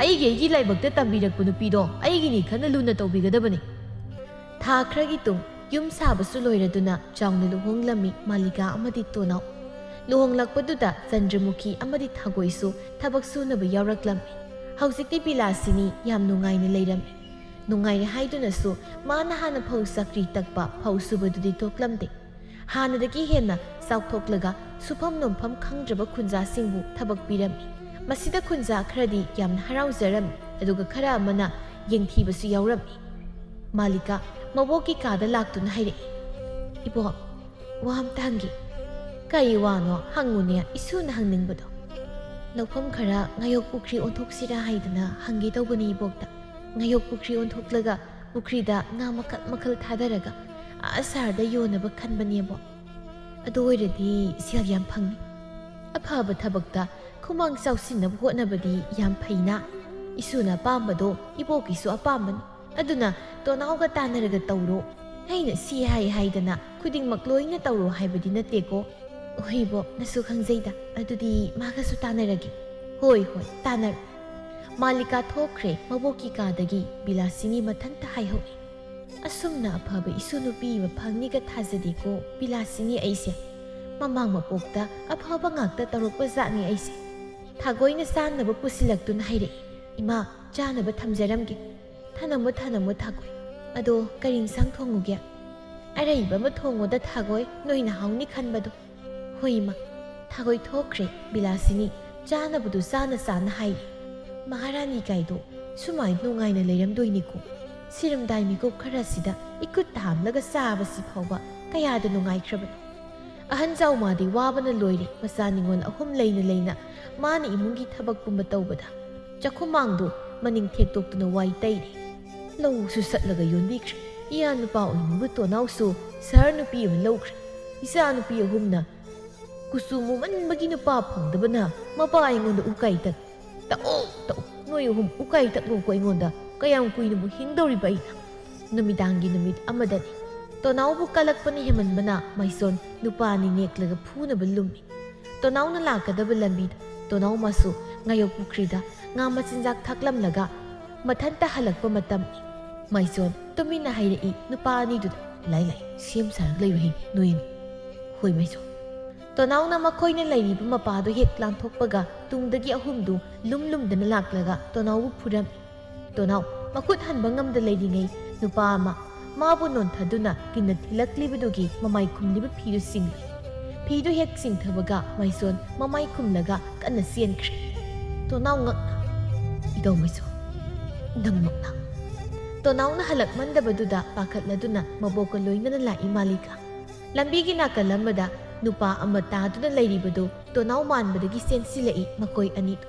ꯑꯩꯒꯤ ꯂꯥꯏꯕꯛꯇ ꯇꯝꯕꯤꯔꯛꯄ ꯅꯨꯄꯤꯗꯣ ꯑꯩꯒꯤꯅꯤ ꯈꯟꯅ ꯂꯨꯅ ꯇꯧꯕꯤꯒꯗꯕꯅꯤ꯫ ꯊꯥ ꯈꯔꯒꯤ ꯇꯨꯡ ꯌꯨꯝ ꯁꯥꯕꯁꯨ ꯂꯣꯏꯔꯗꯨꯅ ꯆꯥꯎꯅ ꯂꯨꯍꯣꯡꯂꯝꯃꯤ ꯃꯥꯂꯤꯀꯥ ꯑꯃꯗꯤ ꯇꯣꯅꯥꯎ꯫ ꯂꯨꯍꯣꯡꯂꯛꯄꯗꯨꯗ ꯆꯟꯗ꯭ꯔꯃꯨꯈꯤ ꯑꯃꯗꯤ ꯊꯥꯒꯣꯏꯁꯨ ꯊꯕꯛ ꯁꯨꯅꯕ ꯌꯥꯎꯔꯛꯂꯝꯃꯤ꯫ ꯍꯧꯖꯤꯛꯇꯤ ꯕꯤꯂꯥꯁꯤꯅꯤ ꯌꯥꯝ ꯅꯨꯡꯉꯥꯏꯅ ꯂꯩꯔꯝꯃꯤ꯫ ꯅꯨꯡꯉꯥꯏꯔꯦ ꯍꯥꯏꯗꯨꯅꯁꯨ ꯃꯥꯅ ꯍꯥꯟꯅ ꯐꯧ ꯆꯥꯀ꯭ꯔꯤ ꯇꯛꯄ ꯐꯧ ꯁꯨꯕꯗꯨꯗꯤ ꯇꯣꯛꯂꯝꯗꯦ꯫ ꯍꯥꯟꯅꯗꯒꯤ ꯍꯦꯟꯅ ꯆꯥꯎꯊꯣꯛꯂꯒ ꯁꯨꯐꯝ ꯅꯣꯝꯐꯝ ꯈꯪꯗ꯭ꯔꯕ ꯈꯨꯟꯖꯥꯁꯤꯡꯕꯨ ꯊꯕꯛ ꯄꯤꯔꯝꯃꯤ꯫ ꯃꯁꯤꯗ ꯈꯨꯟꯖꯥ ꯈꯔꯗꯤ ꯌꯥꯝꯅ ꯍꯔꯥꯎꯖꯔꯝꯃꯤ, ꯑꯗꯨꯒ ꯈꯔ ꯑꯃꯅ ꯌꯦꯡꯊꯤꯕꯁꯨ ꯌꯥꯎꯔꯝꯃꯤ꯫ ꯃꯥꯂꯤꯀꯥ ꯃꯕꯣꯛꯀꯤ ꯀꯥꯗ ꯂꯥꯛꯇꯨꯅ ꯍꯥꯏꯔꯛꯏ, "ꯏꯕꯣꯛ, ꯋꯥ ꯑꯝꯇ ꯍꯪꯒꯦ." "ꯀꯔꯤ ꯋꯥꯅꯣ? ꯍꯪꯉꯨꯅꯦ, ꯏꯁꯨꯅ ꯍꯪꯅꯤꯡꯕꯗꯣ." "ꯂꯧꯐꯝ ꯈꯔ ꯉꯥꯌꯣꯛ ꯄꯨꯈ꯭ꯔꯤ ꯑꯣꯟꯊꯣꯛꯁꯤꯔꯥ ꯍꯥꯏꯗꯅ ꯍꯪꯒꯦ ꯇꯧꯕꯅꯤ ꯏꯕꯣꯛꯇ꯫ ꯉꯥꯌꯣꯛ ꯄꯨꯈ꯭ꯔꯤ ꯑꯣꯟꯊꯣꯛꯂꯒ ꯄꯨꯈ꯭ꯔꯤꯗ ꯉꯥ ꯃꯈꯜ ꯃꯈꯜ ꯊꯥꯗꯔꯒ ꯁꯍꯔꯗ ꯌꯣꯟꯅꯕ ꯈꯟꯕꯅꯦꯕꯣ꯫ ꯑꯗꯨ ꯑꯣꯏꯔꯗꯤ ꯁꯦꯜ ꯌꯥꯝ ꯐꯪꯅꯤ꯫ ꯑꯐꯕ ꯊꯕꯛꯇ ꯈꯨꯃꯥꯡ ꯆꯥꯎꯁꯤꯟꯅꯕ ꯍꯣꯠꯅꯕꯗꯤ ꯌꯥꯝ ꯐꯩꯅ꯫ ꯏꯁꯨꯅ ꯑꯄꯥꯝꯕꯗꯣ ꯏꯕꯣꯛꯀꯤꯁꯨ ꯑꯄꯥꯝꯕꯅꯤ꯫ ꯑꯗꯨꯅ ꯇꯣꯅꯥꯎꯒ ꯇꯥꯟꯅꯔꯒ ꯇꯧꯔꯣ꯫ ꯑꯩꯅ ꯁꯤ ꯍꯥꯏꯗꯅ ꯈꯨꯗꯤꯡꯃꯛ ꯂꯣꯏꯅ ꯇꯧꯔꯣ ꯍꯥꯏꯕꯗꯤ ꯅꯠꯇꯦꯀꯣ." "ꯍꯣꯏ ꯏꯕꯣꯛ, ꯅꯁꯨ ꯈꯪꯖꯩꯗ꯫ ꯑꯗꯨꯗꯤ ꯃꯥꯒꯁꯨ ꯇꯥꯟꯅꯔꯒꯦ." "ꯍꯣꯏ ꯍꯣꯏ, ꯇꯥꯟꯅꯔꯣ." ꯃꯥꯂꯤꯀꯥ ꯊꯣꯛꯈ꯭ꯔꯦ ꯃꯕꯣꯛꯀꯤ ꯀꯥꯗꯒꯤ꯫ ꯕꯤꯂꯥꯁꯤꯅꯤ ꯃꯊꯟꯇ ꯍꯥꯏꯍꯧꯏ, "ꯑꯁꯨꯝꯅ ꯑꯐꯕ ꯏꯁꯨ ꯅꯨꯄꯤ ꯑꯃ ꯐꯪꯅꯤꯒ ꯊꯥꯖꯗꯦꯀꯣ ꯕꯤꯂꯥꯁꯤꯅꯤ ꯑꯩꯁꯦ꯫ ꯃꯃꯥꯡ ꯃꯄꯣꯛꯇ ꯑꯐꯕ ꯉꯥꯛꯇ ꯇꯧꯔꯛꯄ ꯖꯥꯠꯅꯤ ꯑꯩꯁꯦ." ꯊꯥꯒꯣꯏꯅ ꯆꯥꯅꯕ ꯄꯨꯁꯤꯜꯂꯛꯇꯨꯅ ꯍꯥꯏꯔꯛꯏ, "ꯏꯃꯥ, ꯆꯥꯅꯕ ꯊꯝꯖꯔꯝꯒꯦ." "ꯊꯅꯝꯃꯣ ꯊꯅꯝꯃꯣ ꯊꯥꯒꯣꯏ꯫ ꯑꯗꯣ ꯀꯔꯤ ꯏꯟꯁꯥꯡ ꯊꯣꯡꯉꯨꯒꯦ?" "ꯑꯔꯩꯕ ꯑꯃ ꯊꯣꯡꯉꯣꯗ ꯊꯥꯒꯣꯏ, ꯅꯣꯏꯅ ꯍꯥꯎꯅꯤ ꯈꯟꯕꯗꯣ." "ꯍꯣꯏ ꯏꯃꯥ." ꯊꯥꯒꯣꯏ ꯊꯣꯛꯈ꯭ꯔꯦ꯫ ꯕꯤꯂꯥꯁꯤꯅꯤ ꯆꯥꯅꯕꯗꯨ ꯆꯥꯅ ꯍꯥꯏꯔꯤ, "ꯃꯍꯥꯔꯥꯅꯤ ꯀꯥꯏꯗꯣ ꯁꯨꯃꯥꯏꯅ ꯅꯨꯡꯉꯥꯏꯅ ꯂꯩꯔꯝꯗꯣꯏꯅꯤꯀꯣ꯫ ꯁꯤꯔꯝꯗꯥꯏ ꯃꯤꯀꯨꯞ ꯈꯔꯁꯤꯗ ꯏꯀꯨꯠꯇ ꯍꯥꯝꯂꯒ ꯆꯥꯕꯁꯤ ꯐꯥꯎꯕ ꯀꯌꯥꯗ ꯅꯨꯡꯉꯥꯏꯈ꯭ꯔꯕꯅꯣ꯫ ꯑꯍꯟ ꯆꯥꯎꯃꯥꯗꯤ ꯋꯥꯕꯅ ꯂꯣꯏꯔꯦ ꯃꯆꯥ ꯅꯤꯉꯣꯜ 3 ꯂꯩꯅ ꯃꯥꯅ ꯏꯃꯨꯡꯒꯤ ꯊꯕꯛꯀꯨꯝꯕ ꯇꯧꯕꯗ ꯆꯥꯛꯈꯨꯃꯥꯡꯗꯣ ꯃꯅꯤꯡ ꯊꯦꯛꯇꯣꯛꯇꯨꯅ ꯋꯥꯏ ꯇꯩꯔꯦ꯫ ꯂꯧꯁꯨ ꯆꯠꯂꯒ ꯌꯣꯟꯕꯤꯈ꯭ꯔꯦ꯫ ꯏꯌꯥ ꯅꯨꯄꯥ ꯑꯣꯏꯅꯤꯡꯕ ꯇꯣꯅꯥꯎꯁꯨ ꯁꯍꯔ ꯅꯨꯄꯤ ꯑꯃ ꯂꯧꯈ꯭ꯔꯦ꯫ ꯏꯆꯥ ꯅꯨꯄꯤ 3ꯅ ꯀꯨꯆꯨ ꯃꯨꯃꯟꯕꯒꯤ ꯅꯨꯄꯥ ꯐꯪꯗꯕꯅ ꯃꯄꯥ ꯑꯩꯉꯣꯟꯗ ꯎꯀꯥꯏ ꯇꯛꯑꯣ ꯇꯛꯑꯣ, ꯅꯣꯏ 3 ꯎꯀꯥꯏ ꯇꯛꯂꯣꯀꯣ ꯑꯩꯉꯣꯟꯗ꯫ ꯀꯌꯥꯝ ꯀꯨꯏꯅꯕꯨ ꯍꯤꯡꯗꯧꯔꯤꯕ ꯑꯩꯅ?" ꯅꯨꯃꯤꯗꯥꯡꯒꯤ ꯅꯨꯃꯤꯠ ꯑꯃꯗꯅꯤ ꯇꯣꯅꯥꯎꯕꯨ ꯀꯂꯛꯄꯅ ꯍꯦꯃꯟꯕꯅ ꯃꯩꯁꯣꯟ ꯅꯨꯄꯥꯅꯤ ꯅꯦꯛꯂꯒ ꯐꯨꯅꯕ ꯂꯨꯝꯃꯤ꯫ ꯇꯣꯅꯥꯎꯅ ꯂꯥꯛꯀꯗꯕ ꯂꯝꯕꯤꯗ ꯇꯣꯅꯥꯎ ꯃꯁꯨ ꯉꯥꯌꯣꯛ ꯄꯨꯈ꯭ꯔꯤꯗ ꯉꯥ ꯃꯆꯤꯟꯖꯥꯛ ꯊꯥꯛꯂꯝꯂꯒ ꯃꯊꯟꯇ ꯍꯜꯂꯛꯄ ꯃꯇꯝꯅꯤ꯫ ꯃꯩꯁꯣꯟ ꯇꯨꯃꯤꯟꯅ ꯍꯥꯏꯔꯛꯏ ꯅꯨꯄꯥ ꯑꯅꯤꯗꯨꯗ, "ꯂꯥꯏ ꯁꯦꯝ ꯁꯥꯔꯒ ꯂꯩꯕ ꯍꯩ ꯅꯣꯏꯅꯤ." "ꯍꯣꯏ ꯃꯩꯁꯣꯟ." ꯇꯣꯅꯥꯎꯅ ꯃꯈꯣꯏꯅ ꯂꯩꯔꯤꯕ ꯃꯄꯥꯗꯣ ꯍꯦꯛ ꯂꯥꯟꯊꯣꯛꯄꯒ ꯇꯨꯡꯗꯒꯤ 3ꯗꯨ ꯂꯨꯝꯗꯅ ꯂꯥꯛꯂꯒ ꯇꯣꯅꯥꯎꯕꯨ ꯐꯨꯔꯝꯃꯤ꯫ ꯇꯣꯅꯥꯎ ꯃꯈꯨꯠ ꯍꯟꯕ ꯉꯝꯗ ꯂꯩꯔꯤꯉꯩ ꯅꯨꯄꯥ ꯑꯃ ꯃꯥꯕꯨ ꯅꯣꯟꯊꯗꯨꯅ ꯀꯤꯟꯅ ꯊꯤꯜꯂꯛꯂꯤꯕꯗꯨꯒꯤ ꯃꯃꯥꯏ ꯈꯨꯝꯂꯤꯕ ꯐꯤꯗꯨ ꯆꯤꯡꯂꯤ꯫ ꯐꯤꯗꯨ ꯍꯦꯛ ꯆꯤꯡꯊꯕꯒ ꯃꯩꯁꯣꯟ ꯃꯃꯥꯏ ꯈꯨꯝꯂꯒ ꯀꯟꯅ ꯆꯦꯟꯈ꯭ꯔꯦ꯫ ꯇꯣꯅꯥꯎ ꯉꯛꯅ, "ꯏꯙꯧ ꯃꯩꯁꯣꯟ, ꯅꯪꯃꯛꯅ?" ꯇꯣꯅꯥꯎꯅ ꯍꯜꯂꯛꯃꯟꯗꯕꯗꯨꯗ ꯄꯥꯈꯠꯂꯗꯨꯅ ꯃꯕꯣꯛꯀ ꯂꯣꯏꯅꯅ ꯂꯥꯛꯏ ꯃꯥꯂꯤꯀꯥ꯫ ꯂꯝꯕꯤꯒꯤ ꯅꯥꯀꯜ ꯑꯃꯗ ꯅꯨꯄꯥ ꯑꯃ ꯇꯥꯗꯨꯅ ꯂꯩꯔꯤꯕꯗꯨ ꯇꯣꯅꯥꯎ ꯃꯥꯟꯕꯗꯒꯤ ꯆꯦꯟꯁꯤꯜꯂꯛꯏ ꯃꯈꯣꯏ ꯑꯅꯤꯗꯨ꯫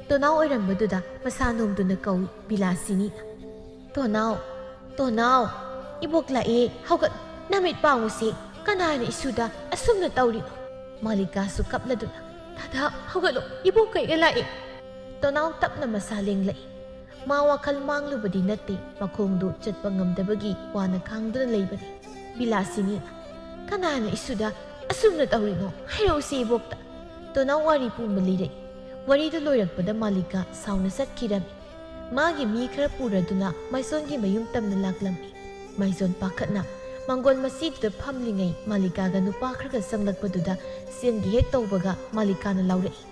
ꯇꯣꯅꯥꯎ ꯑꯣꯏꯔꯝꯕꯗꯨꯗ ꯃꯁꯥ ꯅꯣꯝꯗꯨꯅ ꯀꯧꯏ ꯕꯤꯂꯥꯁꯤꯅꯤꯅ, "ꯇꯣꯅꯥꯎ, ꯇꯣꯅꯥꯎ, ꯏꯕꯣꯛ ꯂꯥꯛꯑꯦ, ꯍꯧꯒꯠ, ꯅꯃꯤꯠ ꯄꯥꯡꯉꯨꯁꯦ, ꯀꯅꯥꯅ ꯏꯁꯨꯗ ꯑꯁꯨꯝꯅ ꯇꯧꯔꯤꯅꯣ?" ꯃꯥꯂꯤꯀꯥꯁꯨ ꯀꯞꯂꯗꯨꯅ, "ꯗꯥꯗꯥ, ꯍꯧꯒꯠꯂꯣ, ꯏꯕꯣꯛ ꯀꯩꯒ ꯂꯥꯛꯑꯦ." ꯇꯣꯅꯥꯎ ꯇꯞꯅ ꯃꯁꯥ ꯂꯦꯡꯂꯛꯏ꯫ ꯃꯥ ꯋꯥꯈꯜ ꯃꯥꯡꯂꯨꯕꯗꯤ ꯅꯠꯇꯦ, ꯃꯈꯣꯡꯗꯨ ꯆꯠꯄ ꯉꯝꯗꯕꯒꯤ ꯋꯥꯅ ꯈꯥꯡꯗꯨꯅ ꯂꯩꯕꯅꯤ꯫ ꯕꯤꯂꯥꯁꯤꯅꯤꯅ, "ꯀꯅꯥꯅ ꯏꯁꯨꯗ ꯑꯁꯨꯝꯅ ꯇꯧꯔꯤꯅꯣ? ꯍꯥꯏꯔꯛꯎꯁꯦ ꯏꯕꯣꯛꯇ." ꯇꯣꯅꯥꯎ ꯋꯥꯔꯤ ꯄꯨꯝꯕ ꯂꯤꯔꯛꯏ꯫ ꯋꯥꯔꯤꯗꯨ ꯂꯣꯏꯔꯛꯄꯗ ꯃꯥꯂꯤꯀꯥ ꯁꯥꯎꯅ ꯆꯠꯈꯤꯔꯝꯃꯤ꯫ ꯃꯥꯒꯤ ꯃꯤ ꯈꯔ ꯄꯨꯔꯗꯨꯅ ꯃꯩꯁꯣꯟꯒꯤ ꯃꯌꯨꯝ ꯇꯝꯅ ꯂꯥꯛꯂꯝꯃꯤ꯫ ꯃꯩꯁꯣꯟ ꯄꯥꯈꯠꯅ ꯃꯥꯡꯒꯣꯜ ꯃꯆꯤꯗꯨꯗ ꯐꯝꯂꯤꯉꯩ ꯃꯥꯂꯤꯀꯥꯒ ꯅꯨꯄꯥ ꯈꯔꯒ ꯆꯪꯂꯛꯄꯗꯨꯗ ꯆꯦꯟꯒꯦ ꯍꯦꯛ ꯇꯧꯕꯒ ꯃꯥꯂꯤꯀꯥꯅ ꯂꯥꯎꯔꯛꯏ,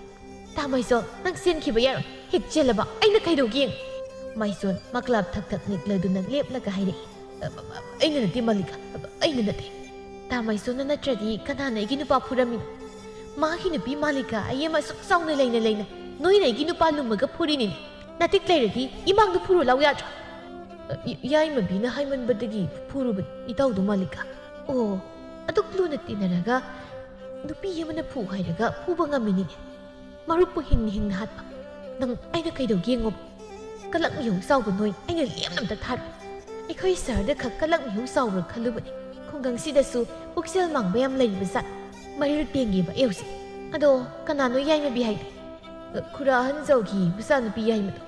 "ꯇꯥ ꯃꯩꯁꯣꯟ, ꯅꯪ ꯆꯦꯟꯈꯤꯕ ꯌꯥꯔꯣꯏ, ꯍꯦꯛ ꯆꯦꯜꯂꯕ ꯑꯩꯅ ꯀꯩꯗꯧꯒꯦ?" ꯃꯩꯁꯣꯟ ꯃꯀ꯭ꯂꯥꯞ ꯊꯛ ꯅꯤꯛꯂꯗꯨꯅ ꯂꯦꯞꯂꯒ ꯍꯥꯏꯔꯛꯏ, "ꯑꯩꯅ ꯅꯠꯇꯦ ꯃꯥꯂꯤꯀꯥ, ꯑꯩꯅ ꯅꯠꯇꯦ." "ꯇꯥ ꯃꯩꯁꯣꯟꯅ ꯅꯠꯇ꯭ꯔꯗꯤ ꯀꯅꯥꯅ ꯑꯩꯒꯤ ꯅꯨꯄꯥ ꯐꯨꯔꯝꯃꯤꯅꯣ? ꯃꯥꯒꯤ ꯅꯨꯄꯤ ꯃꯥꯂꯤꯀꯥ ꯑꯩ ꯑꯃ ꯑꯁꯨꯛ ꯆꯥꯎꯅ ꯂꯩꯅ ꯅꯣꯏꯅ ꯑꯩꯒꯤ ꯅꯨꯄꯥ ꯂꯨꯝꯃꯒ ꯐꯨꯔꯤꯅꯤꯅꯦ꯫ ꯅꯇꯤꯛ ꯂꯩꯔꯗꯤ ꯏꯃꯥꯡꯗ ꯐꯨꯔꯨ ꯂꯥꯎ ꯌꯥꯗ꯭ꯔꯥ?" "ꯌꯥꯏꯃꯕꯤꯅ ꯍꯥꯏꯃꯟꯕꯗꯒꯤ ꯐꯨꯔꯨꯕꯅꯤ ꯏꯇꯥꯎꯗꯣ ꯃꯥꯂꯤꯀꯥ." "ꯑꯣ, ꯑꯗꯨꯛ ꯂꯨꯅ ꯇꯤꯟꯅꯔꯒ ꯅꯨꯄꯤ ꯑꯃꯅ ꯐꯨ ꯍꯥꯏꯔꯒ ꯐꯨꯕ ꯉꯝꯃꯤꯅꯤꯅꯦ꯫ ꯃꯔꯨꯞꯄꯨ ꯍꯤꯡꯅ ꯍꯥꯠꯄ ꯅꯪ ꯑꯩꯅ ꯀꯩꯗꯧꯒꯦ ꯉꯣꯕ? ꯀꯂꯛ ꯃꯤꯍꯧ ꯆꯥꯎꯕ ꯅꯣꯏ ꯑꯩꯅ ꯂꯦꯝꯅ ꯑꯝꯇ ꯊꯥꯔꯣꯏ꯫ ꯑꯩꯈꯣꯏ ꯁꯍꯔꯗ ꯈꯛ ꯀꯂꯛ ꯃꯤꯍꯧ ꯆꯥꯎꯕ꯭ꯔꯥ ꯈꯜꯂꯨꯕꯅꯤ, ꯈꯨꯡꯒꯪꯁꯤꯗꯁꯨ ꯄꯨꯛꯆꯦꯜ ꯃꯥꯡꯕ ꯌꯥꯝ ꯂꯩꯔꯤꯕ ꯖꯥꯠ꯫ ꯃꯔꯤꯜ ꯇꯦꯡꯒꯦꯕ ꯑꯩ ꯍꯧꯖꯤꯛ꯫ ꯑꯗꯣ ꯀꯅꯥꯅꯣ ꯌꯥꯏꯃꯕꯤ ꯍꯥꯏꯗꯤ?" "ꯈꯨꯔꯥ ꯑꯍꯟꯖꯧꯒꯤ ꯃꯆꯥꯅꯨꯄꯤ ꯌꯥꯏꯃꯗꯣ,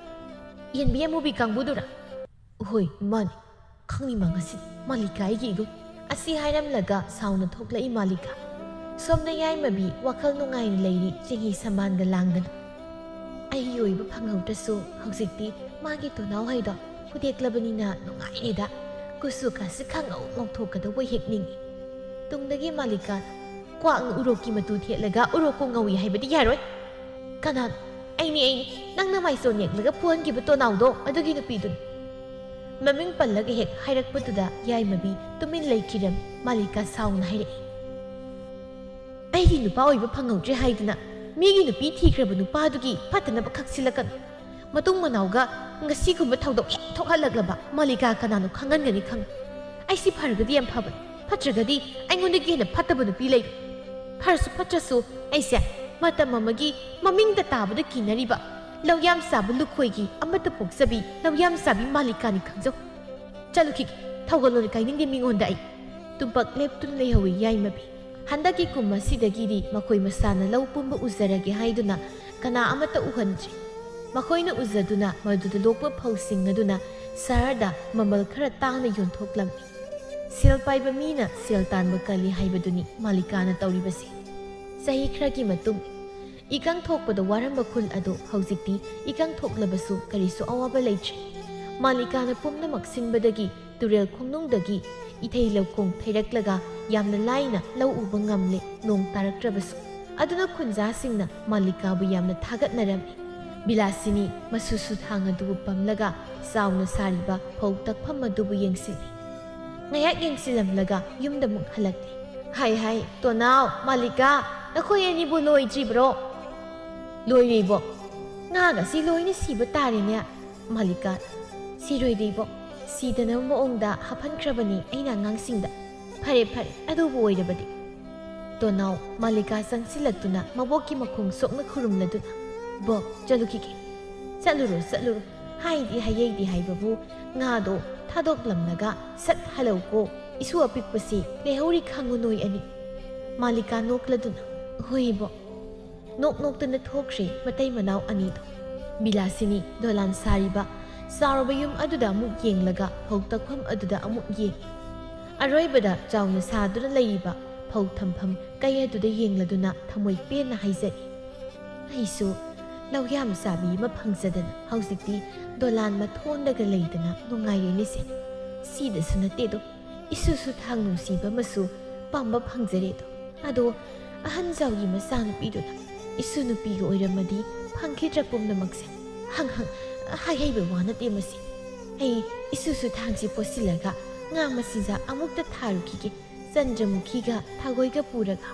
ꯌꯦꯟꯕꯤ ꯑꯃꯨꯕꯤ ꯀꯥꯡꯕꯨꯗꯨꯔꯥ?" "ꯍꯣꯏ ꯃꯥꯅꯤ, ꯈꯪꯅꯤꯡꯃ ꯉꯁꯤꯗꯤ ꯃꯥꯂꯤꯀꯥ ꯑꯩꯒꯤ ꯏꯒꯨꯜ." ꯑꯁꯤ ꯍꯥꯏꯔꯝꯂꯒ ꯁꯥꯎꯅ ꯊꯣꯛꯂꯛꯏ ꯃꯥꯂꯤꯀꯥ꯫ ꯁꯣꯝꯅ ꯌꯥꯏꯃꯕꯤ ꯋꯥꯈꯜ ꯅꯨꯡꯉꯥꯏꯅ ꯂꯩꯔꯤ ꯆꯦꯡꯍꯤ ꯁꯝꯕꯥꯟꯒ ꯂꯥꯡꯗꯅ꯫ "ꯑꯩꯒꯤ ꯑꯣꯏꯕ ꯐꯪꯍꯧꯗ꯭ꯔꯁꯨ ꯍꯧꯖꯤꯛꯇꯤ ꯃꯥꯒꯤ ꯇꯣꯅꯥꯎ ꯍꯩꯗꯣ ꯍꯨꯗꯦꯛꯂꯕꯅꯤꯅ ꯅꯨꯡꯉꯥꯏꯔꯦꯗ꯫ kusu kasi khang ngau thokadaba hekningi tungdagi malika kwang uroki matu thelaga uroko ngawi haibadi yaroi kanan aini nangna maison yeklaga puan gi bato nawdo adugi nupidun maming pallaga hek hairakpatuda yaimabi tumin leikiram malika sauna haire aigi nupa oiba phangawdre haiduna migi nupi thikraba nupa adugi patanaba khaksilakkan matung manawga ngasigumba thawdok thokhalagaba malika kananu khangangani khang aisi phargadi yam phaban phatragadi aingondagi hena phataba nupi lei pharsu phatrasu aisa matam amagi mamingda tabada kinariba lawyam sabu lukhoigi amata poksabi lawyam sabi malika ni khangjo chaluki thawgalon kainingdi mingonda ai tumpak leptun lehawi yaimabi handaki kuma sidagiri makoi masana lau pumba uzarage haiduna kana amata uhanji makoina uzaduna maduda lokpa phawsing aduna sarada mamal khara tangna yonthoklam sil paiba mina sil tanba kali haibaduni malikana tawribasi sahi khragi matung ikang thokpada waramba khul ado haujikti ikang thoklabasu karisu awaba leitre malikana pumna maksinbadagi turel khongnungdagi ithei lokong theiraklaga yamna laina lau uba ngamle nong tarakrabasu aduna khunja singna malikabu yamna thagatnarami bilasini masusu thanga dubu pamlaga sauna sariba phau takpham adubu yengsini ngayak yengsilamlaga yumda muk halakli hai tonaw malika nakhoi ani bu loi jibro loi ribo ngaga si loi ni siba tarine malika si roi ribo sidana moongda haphankrabani aina ngangsingda phare adubu oirabadi tonaw malika sangsilaktuna maboki makhung sokna khurumladuna bo jalukiki saluru haidi hayedi haibabu ngado thadoklamnaga sat halauko isu apikpasi lehori khangunoi ani malika nokladuna hoibo noktana thokre matai manaw anido bilasini dolan sariba sarobayum aduda amuk yenglaga phautakpham aduda amuk yeng aroibada chawna saduna leiba phau thampham kayaduda yengladuna thamoi pena haizari aisu lawyam sabi ma phangsadana haujikti dolan ma thondaga leidana nungairelise sida sunate do isusu thangnu siba masu pamba phangzare do ado ahan zawgi masana piduna isu nupiga oiramadi phangkhidra pumna makse hang hai wana temasi ai isusu thangsi posilaga nga masija amukta tharukige sanjamukhiga thagoiga puraga